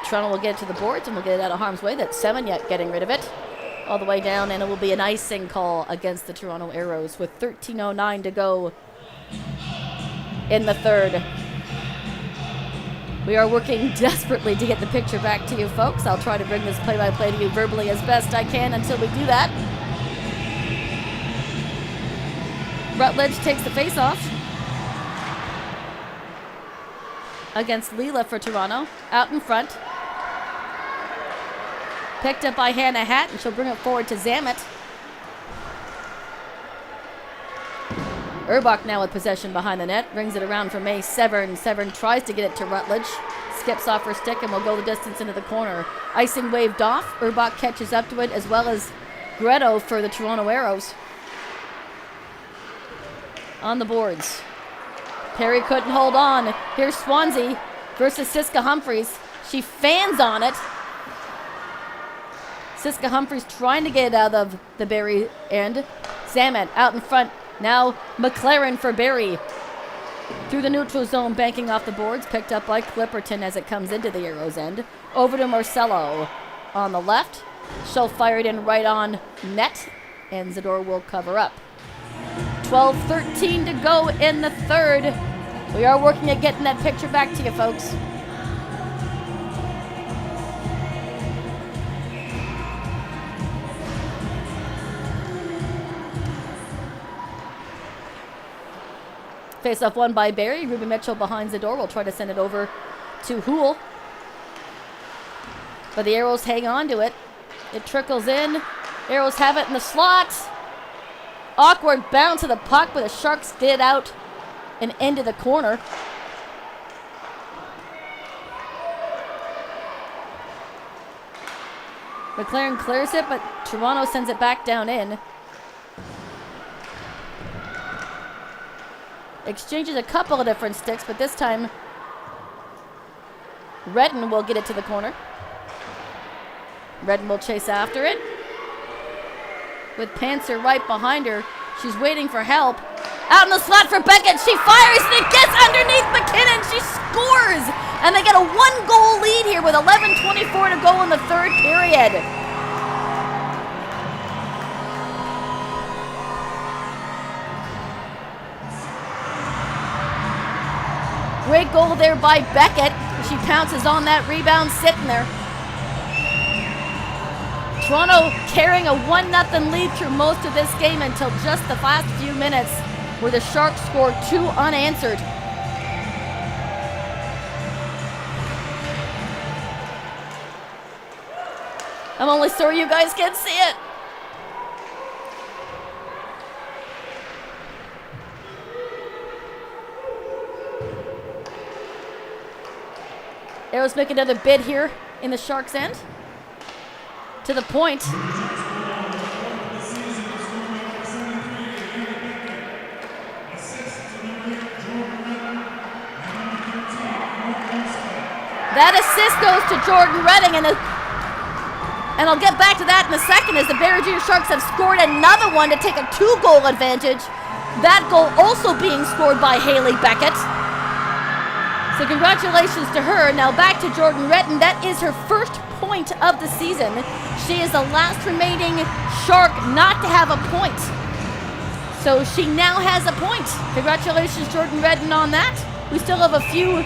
Toronto will get it to the boards, and we'll get it out of harm's way. That's Seminyak getting rid of it. All the way down, and it will be an icing call against the Toronto Aeros with 13:09 to go in the third. We are working desperately to get the picture back to you folks. I'll try to bring this play-by-play to you verbally as best I can until we do that. Rutledge takes the face-off against Leela for Toronto. Out in front. Picked up by Hannah Hatt, and she'll bring it forward to Zamet. Urbach now with possession behind the net. Brings it around for May Severn. Severn tries to get it to Rutledge. Skips off her stick and will go the distance into the corner. Icing waved off. Urbach catches up to it, as well as Greto for the Toronto Aeros. On the boards. Perry couldn't hold on. Here's Swansea versus Siska Humphries. She fans on it. Siska Humphries trying to get it out of the Barrie end. Zamet out in front. Now McLaren for Barrie. Through the neutral zone, banking off the boards, picked up by Clipperton as it comes into the Aeros end. Over to Marcelo on the left. She'll fire it in right on net, and Zador will cover up. 12:13 to go in the third. We are working at getting that picture back to you, folks. Face-off won by Barrie. Ruby Mitchell behind the door will try to send it over to Hool. But the Aeros hang on to it. It trickles in. Aeros have it in the slot. Awkward bounce of the puck, but the Sharks get it out and into the corner. McLaren clears it, but Toronto sends it back down in. Exchanges a couple of different sticks, but this time Redden will get it to the corner. Redden will chase after it. With Panzer right behind her. She's waiting for help. Out in the slot for Beckett. She fires and it gets underneath McKinnon. She scores. And they get a 1-goal lead here with 11:24 to go in the third period. Great goal there by Beckett. She pounces on that rebound, sitting there. Toronto carrying a 1-0 lead through most of this game until just the last few minutes where the Sharks scored 2 unanswered. I'm only sorry you guys can't see it. Aeros make another bid here in the Sharks' end. To the point. That assist goes to Jordan Redding, and I'll get back to that in a second as the Barrie Junior Sharks have scored another one to take a 2-goal advantage. That goal also being scored by Haley Beckett. So congratulations to her. Now back to Jordan Redden. That is her first point of the season. She is the last remaining Shark not to have a point. So she now has a point. Congratulations, Jordan Redden, on that. We still have a few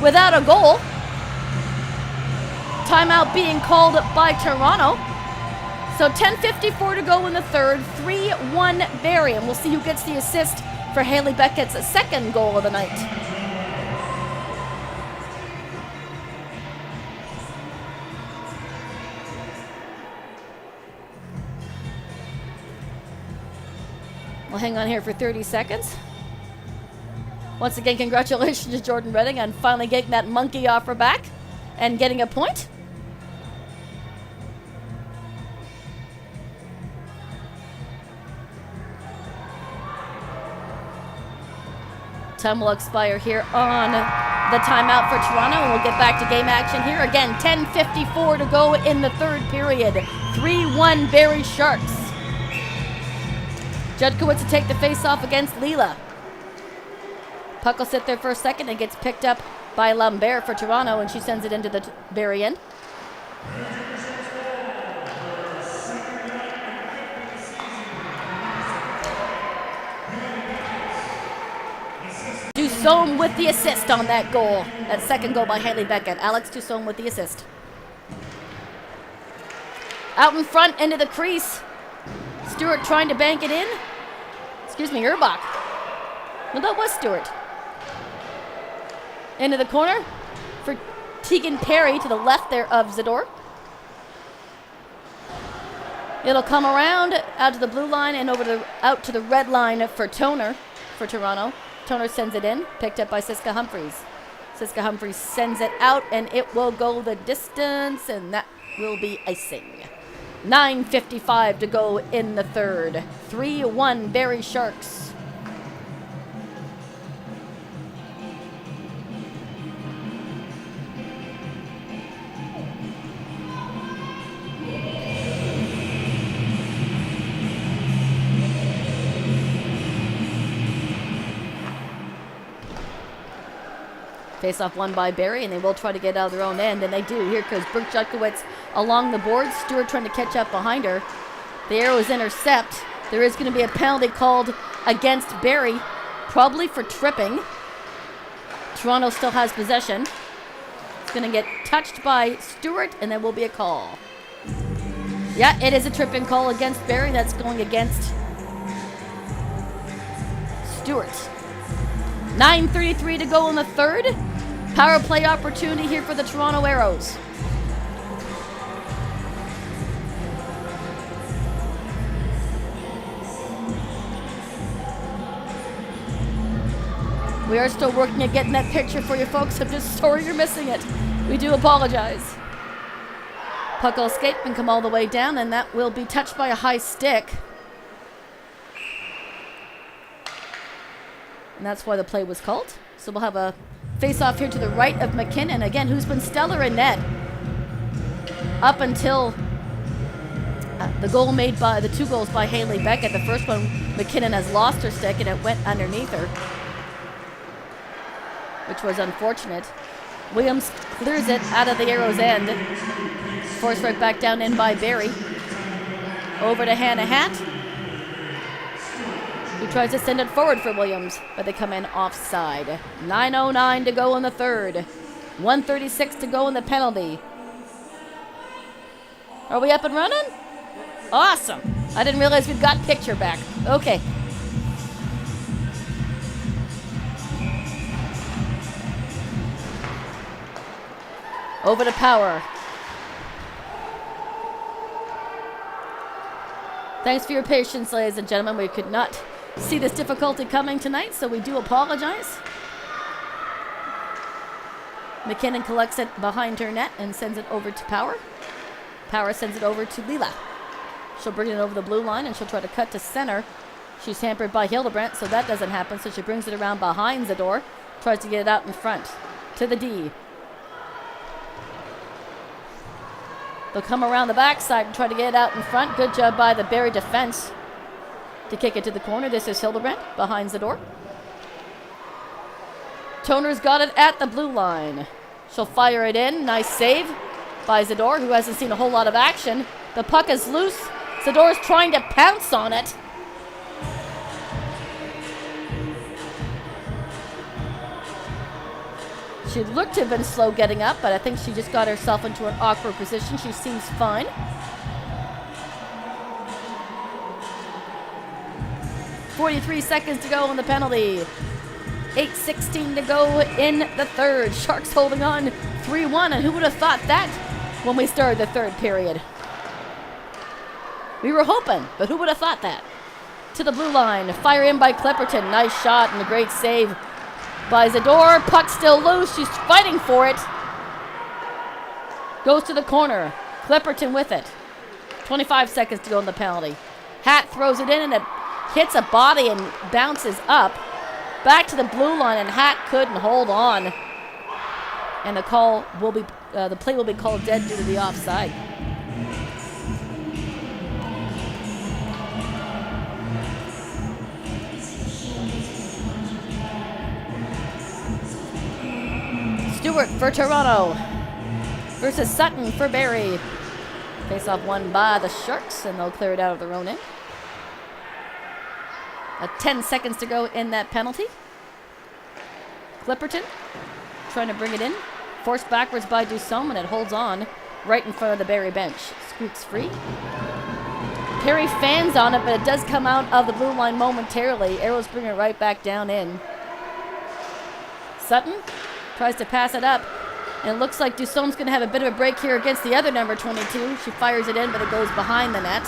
without a goal. Timeout being called by Toronto. So 10:54 to go in the third. 3-1 Barrie. And we'll see who gets the assist for Haley Beckett's second goal of the night. We'll hang on here for 30 seconds. Once again, congratulations to Jordan Redding on finally getting that monkey off her back and getting a point. Time will expire here on the timeout for Toronto, and we'll get back to game action here. Again, 10:54 to go in the third period. 3-1 Barrie Sharks. Judkowitz to take the face-off against Leela. Puck will sit there for a second and gets picked up by Lambert for Toronto, and she sends it into the Barrie end. Dusome with the assist on that goal. That second goal by Haley Beckett. Alex Dusome with the assist. Out in front, into the crease. Stewart trying to bank it in. Excuse me, Urbach. No, that was Stewart. Into the corner for Tegan Perry to the left there of Zador. It'll come around out to the blue line and out to the red line for Toner for Toronto. Toner sends it in, picked up by Siska Humphreys. Siska Humphreys sends it out, and it will go the distance, and that will be icing. 9:55 to go in the third. 3-1 Barrie Sharks. Face-off won by Barrie, and they will try to get out of their own end, and they do. Here goes Brooke Jutkowicz along the board. Stewart trying to catch up behind her. The Aeros intercept. There is going to be a penalty called against Barrie, probably for tripping. Toronto still has possession. It's going to get touched by Stewart, and there will be a call. Yeah, it is a tripping call against Barrie. That's going against Stewart. 9:33 to go in the third. Power play opportunity here for the Toronto Aeros. We are still working at getting that picture for you folks. I'm just sorry you're missing it. We do apologize. Puck will escape and come all the way down, and that will be touched by a high stick. And that's why the play was called. So we'll have a face-off here to the right of McKinnon. Again, who's been stellar in net up until the goal made by the 2 goals by Haley Beckett. The first one, McKinnon has lost her stick and it went underneath her, which was unfortunate. Williams clears it out of the Aeros end. Forced right back down in by Barrie. Over to Hannah Hatt, who tries to send it forward for Williams, but they come in offside. 9:09 to go in the third. 1:36 to go in the penalty. Are we up and running? Awesome. I didn't realize we've got picture back. Okay. Over to Power. Thanks for your patience, ladies and gentlemen. We could not see this difficulty coming tonight, so we do apologize. McKinnon collects it behind her net and sends it over to Power. Power sends it over to Lila. She'll bring it over the blue line, and she'll try to cut to center. She's hampered by Hildebrandt, so that doesn't happen, so she brings it around behind the door, tries to get it out in front to the D. They'll come around the backside and try to get it out in front. Good job by the Barrie defense to kick it to the corner. This is Hildebrandt behind the door. Toner's got it at the blue line. She'll fire it in. Nice save by Zador, who hasn't seen a whole lot of action. The puck is loose. Zador's trying to pounce on it. She looked to have been slow getting up, but I think she just got herself into an awkward position. She seems fine. .43 seconds to go on the penalty. 8:16 to go in the third. Sharks holding on 3-1, and who would have thought that when we started the third period? We were hoping, but who would have thought that? To the blue line, fire in by Clipperton. Nice shot and a great save by Zador. Puck still loose. She's fighting for it. Goes to the corner. Clipperton with it. 25 seconds to go in the penalty. Hatt throws it in, and it hits a body and bounces up. Back to the blue line, and Hatt couldn't hold on. And the play will be called dead due to the offside. Stewart for Toronto versus Sutton for Barrie. Face-off won by the Sharks, and they'll clear it out of their own end. 10 seconds to go in that penalty. Clipperton trying to bring it in. Forced backwards by Dusome, and it holds on right in front of the Barrie bench. Squeaks free. Perry fans on it, but it does come out of the blue line momentarily. Aeros bring it right back down in. Sutton tries to pass it up, and it looks like Dusome's going to have a bit of a break here against the other number 22. She fires it in, but it goes behind the net.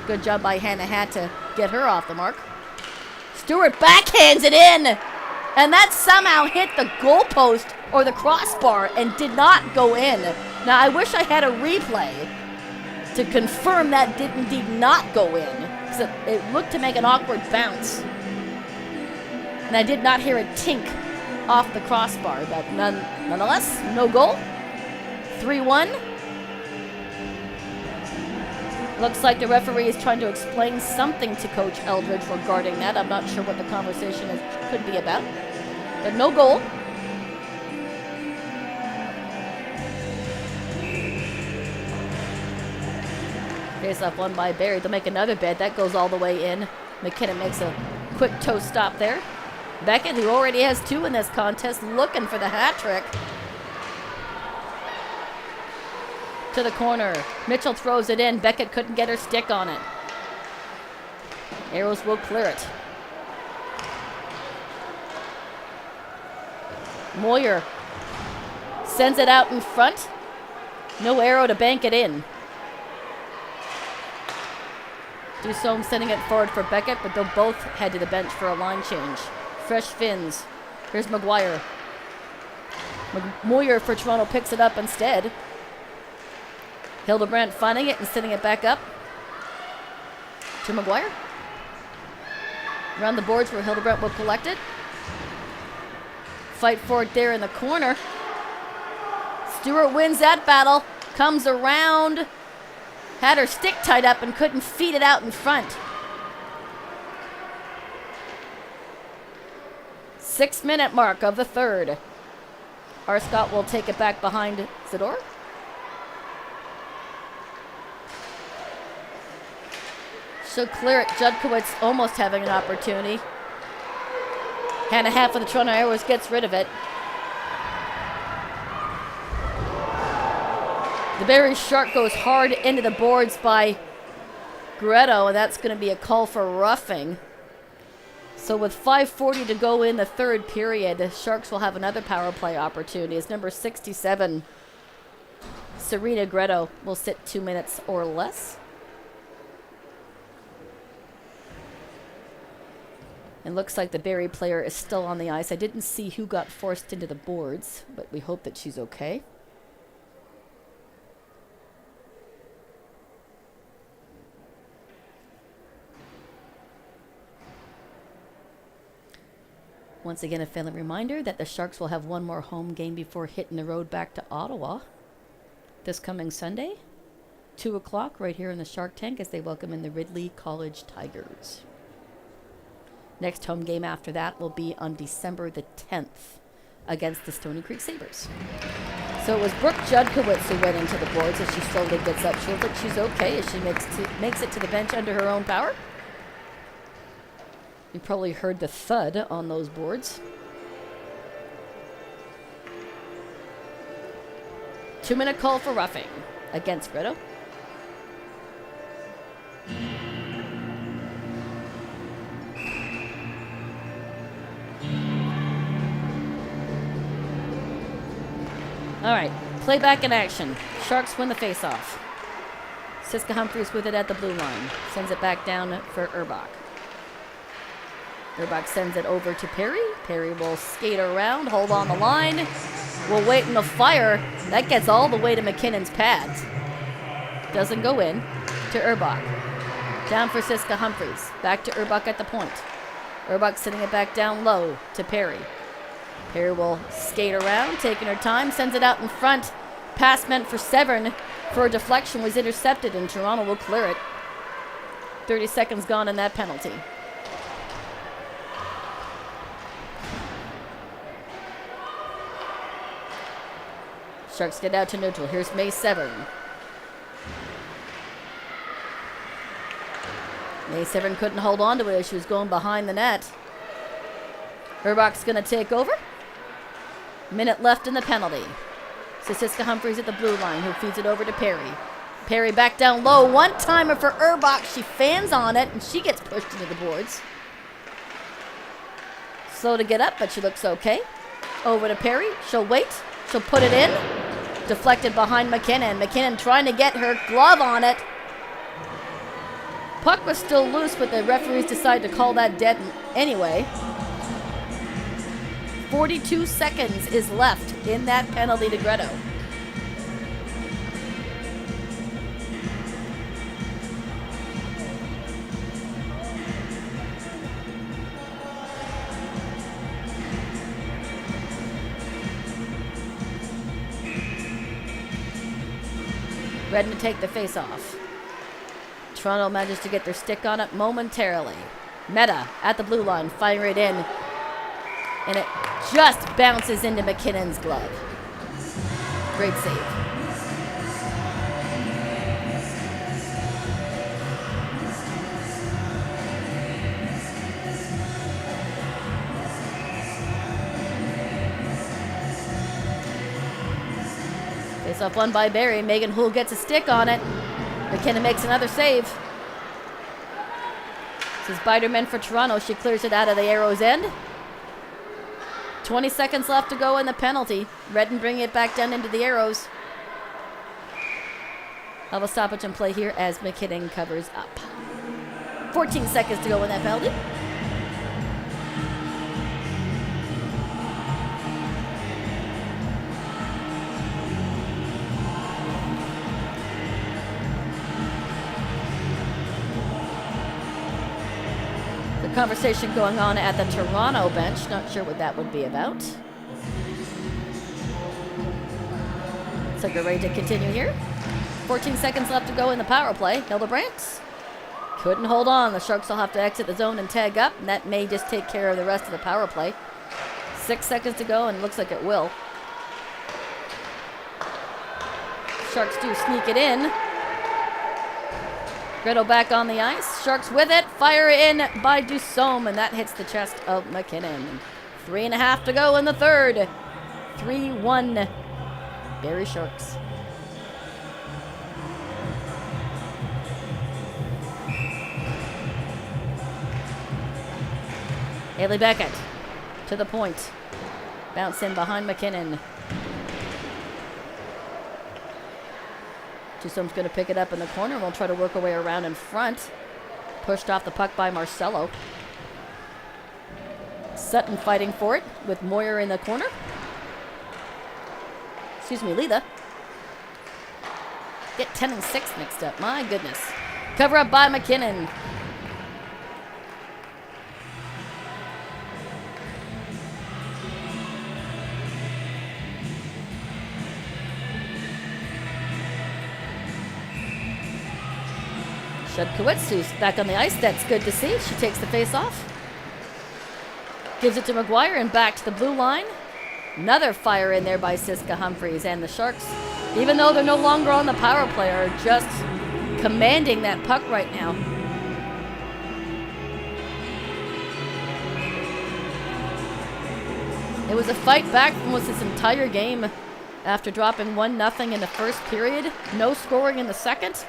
Good job by Hannah Hatt to get her off the mark. Stewart backhands it in, and that somehow hit the goalpost or the crossbar and did not go in. Now, I wish I had a replay to confirm that did indeed not go in, because it looked to make an awkward bounce. And I did not hear a tink off the crossbar, but nonetheless, no goal. 3-1. Looks like the referee is trying to explain something to Coach Eldridge regarding that. I'm not sure what the conversation could be about, but no goal. Face off won by Barrie. They'll make another bid. That goes all the way in. McKinnon makes a quick toe stop there. Beckett, who already has 2 in this contest, looking for the hat trick. To the corner. Mitchell throws it in. Beckett couldn't get her stick on it. Aeros will clear it. Moyer sends it out in front. No arrow to bank it in. Dusome sending it forward for Beckett, but they'll both head to the bench for a line change. Fresh fins. Here's McGuire. Moyer for Toronto picks it up instead. Hildebrandt finding it and sending it back up to McGuire. Around the boards where Hildebrandt will collect it. Fight for it there in the corner. Stewart wins that battle. Comes around. Had her stick tied up and couldn't feed it out in front. 6-minute mark of the third. Arscott will take it back behind Zador. She'll clear it. Judkowitz almost having an opportunity. Hand a half of the Toronto Aeros gets rid of it. The Barrie Shark goes hard into the boards by Greto, and that's going to be a call for roughing. So with 5:40 to go in the third period, the Sharks will have another power play opportunity as number 67, Serena Greto, will sit 2 minutes or less. It looks like the Barrie player is still on the ice. I didn't see who got forced into the boards, but we hope that she's okay. Once again, a friendly reminder that the Sharks will have one more home game before hitting the road back to Ottawa this coming Sunday, 2 o'clock, right here in the Shark Tank as they welcome in the Ridley College Tigers. Next home game after that will be on December the 10th against the Stony Creek Sabres. So it was Brooke Judkowitz who went into the boards as she slowly gets up. She looks like she's okay as she makes it to the bench under her own power. You probably heard the thud on those boards. 2-minute call for roughing against Greto. All right, play back in action. Sharks win the faceoff. Siska Humphries with it at the blue line. Sends it back down for Urbach. Urbach sends it over to Perry. Perry will skate around, hold on the line. Will wait in the fire. That gets all the way to McKinnon's pads. Doesn't go in to Urbach. Down for Siska Humphries. Back to Urbach at the point. Urbach sending it back down low to Perry. Perry will skate around, taking her time, sends it out in front. Pass meant for Severn for a deflection was intercepted, and Toronto will clear it. 30 seconds gone in that penalty. Sharks get out to neutral. Here's May Severn. May Severn couldn't hold on to it as she was going behind the net. Urbach's going to take over. Minute left in the penalty. So Siska Humphries at the blue line, who feeds it over to Perry. Perry back down low. One-timer for Urbach. She fans on it, and she gets pushed into the boards. Slow to get up, but she looks okay. Over to Perry. She'll wait. She'll put it in. Deflected behind McKinnon. McKinnon trying to get her glove on it. Puck was still loose, but the referees decided to call that dead anyway. 42 seconds is left in that penalty to Greto. Redden to take the face off. Toronto manages to get their stick on it momentarily. Meta at the blue line, fire it in. And it just bounces into McKinnon's glove. Great save. Face-off won by Barrie. Megan Houle gets a stick on it. McKinnon makes another save. This is Biderman for Toronto. She clears it out of the Aeros end. 20 seconds left to go in the penalty. Redden bringing it back down into the Aeros. Have a stoppage and play here as McKinnon covers up. 14 seconds to go in that penalty. The conversation going on at the Toronto bench. Not sure what that would be about. So we're ready to continue here. 14 seconds left to go in the power play. Hildebrandt couldn't hold on. The Sharks will have to exit the zone and tag up, and that may just take care of the rest of the power play. 6 seconds to go, and it looks like it will. Sharks do sneak it in. Gretel back on the ice. Sharks with it. Fire in by Dusome, and that hits the chest of McKinnon. 3.5 to go in the third. 3-1. Barrie Sharks. Haley Beckett to the point. Bounce in behind McKinnon. Dusome's going to pick it up in the corner. We'll try to work our way around in front. Pushed off the puck by Marcelo. Sutton fighting for it with Moyer in the corner. Excuse me, Letha. Get 10 and 6 mixed up. My goodness. Cover up by McKinnon. Shudkowitz, who's back on the ice. That's good to see. She takes the face off. Gives it to McGuire and back to the blue line. Another fire in there by Siska Humphreys. And the Sharks, even though they're no longer on the power play, are just commanding that puck right now. It was a fight back from almost this entire game after dropping 1-0 in the first period. No scoring in the second.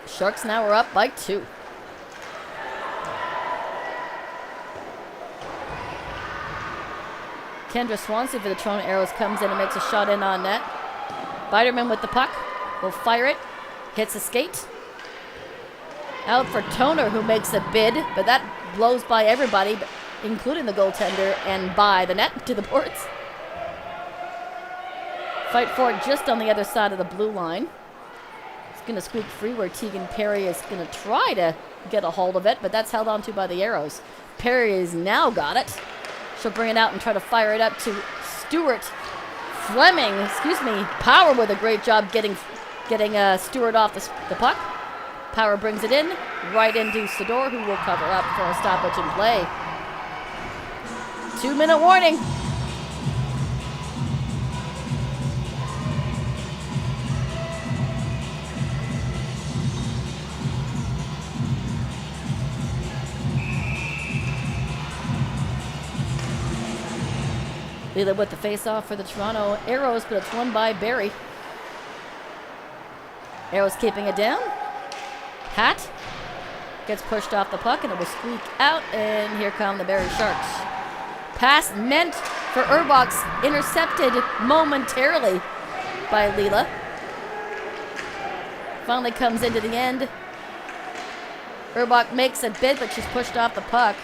Sharks now are up by 2. Kendra Swansea for the Toronto Aeros comes in and makes a shot in on net. Biderman with the puck. Will fire it. Hits a skate. Out for Toner, who makes a bid, but that blows by everybody, including the goaltender, and by the net to the boards. Fight for it just on the other side of the blue line. It's going to squeak free where Tegan Perry is going to try to get a hold of it, but that's held on to by the Aeros. Perry has now got it. She'll bring it out and try to fire it up to Stewart. Fleming, Power with a great job getting Stewart off the puck. Power brings it in, right into Sador, who will cover up for a stoppage in play. 2-minute warning. Leela with the face-off for the Toronto Aeros, but it's won by Barrie. Aeros keeping it down. Hat gets pushed off the puck, and it will squeak out, and here come the Barrie Sharks. Pass meant for Urbach's, intercepted momentarily by Leela. Finally comes into the end. Urbach makes a bid, but she's pushed off the puck.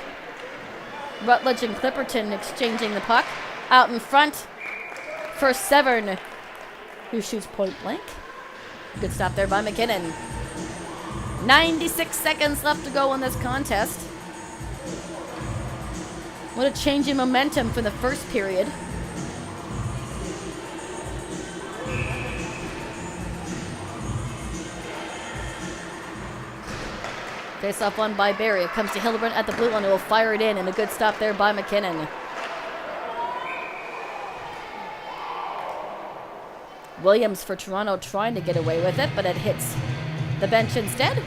Rutledge and Clipperton exchanging the puck. Out in front for Severn, who shoots point blank. Good stop there by McKinnon. 96 seconds left to go in this contest. What a change in momentum from the first period. Face-off won by Barrie. It comes to Hildebrandt at the blue line, who will fire it in, and a good stop there by McKinnon. Williams for Toronto trying to get away with it, but it hits the bench instead.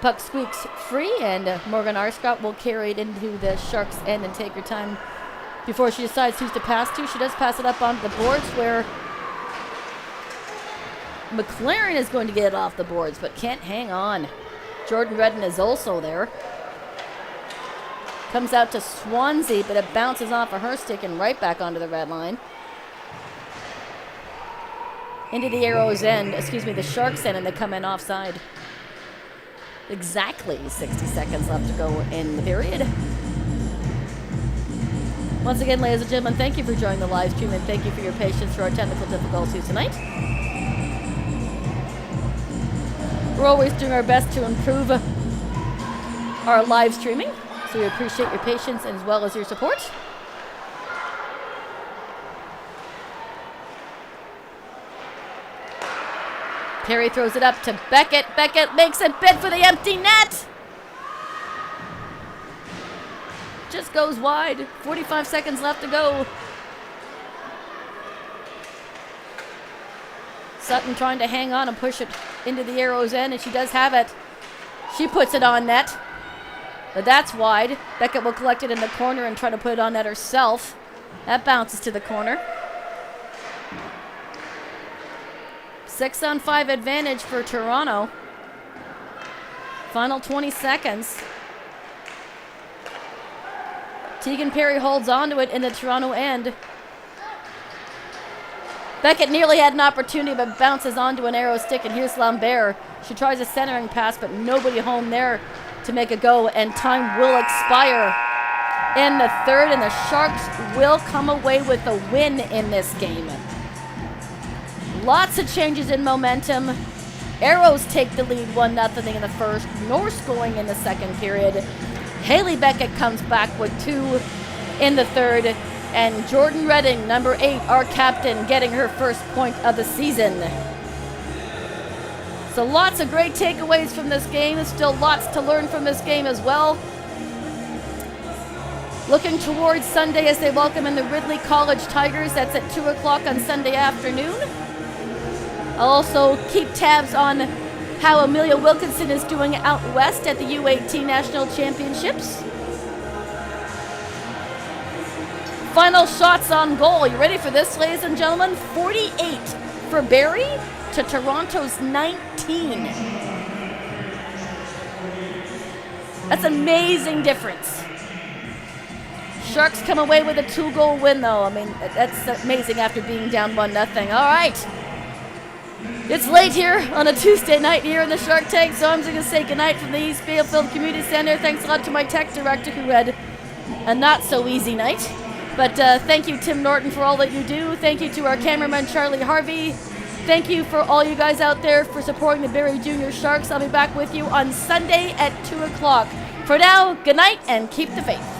puck squeaks free, and Morgan Arscott will carry it into the Sharks' end and take her time before she decides who's to pass to. She does pass it up onto the boards, where McLaren is going to get it off the boards, but can't hang on. Jordan Redden is also there. Comes out to Swansea, but it bounces off of her stick and right back onto the red line. Into the Aeros end, the Sharks end, and they come in offside. Exactly 60 seconds left to go in the period. Once again, ladies and gentlemen, thank you for joining the live stream, and thank you for your patience through our technical difficulties tonight. We're always doing our best to improve our live streaming, so we appreciate your patience as well as your support. Perry throws it up to Beckett. Beckett makes a bid for the empty net. Just goes wide. 45 seconds left to go. Sutton trying to hang on and push it into the Aeros end, and she does have it. She puts it on net, but that's wide. Beckett will collect it in the corner and try to put it on net herself. That bounces to the corner. 6-on-5 advantage for Toronto. Final 20 seconds. Tegan Perry holds on to it in the Toronto end. Beckett nearly had an opportunity, but bounces onto an Aero stick, and here's Lambert. She tries a centering pass, but nobody home there to make a go, and time will expire in the third, and the Sharks will come away with a win in this game. Lots of changes in momentum. Aeros take the lead 1-0 in the first. Norse going in the second period. Haley Beckett comes back with 2 in the third. And Jordan Redding, number 8, our captain, getting her first point of the season. So lots of great takeaways from this game. Still lots to learn from this game as well. Looking towards Sunday as they welcome in the Ridley College Tigers. That's at 2 o'clock on Sunday afternoon. I'll also keep tabs on how Amelia Wilkinson is doing out west at the U18 National Championships. Final shots on goal. You ready for this, ladies and gentlemen? 48 for Barrie to Toronto's 19. That's an amazing difference. Sharks come away with a 2-goal win, though. I mean, that's amazing after being down 1-0. All right. It's late here on a Tuesday night here in the Shark Tank, so I'm just going to say goodnight from the East Bayfield Community Center. Thanks a lot to my tech director who had a not-so-easy night. But thank you, Tim Norton, for all that you do. Thank you to our cameraman, Charlie Harvey. Thank you for all you guys out there for supporting the Barrie Junior Sharks. I'll be back with you on Sunday at 2 o'clock. For now, good night and keep the faith.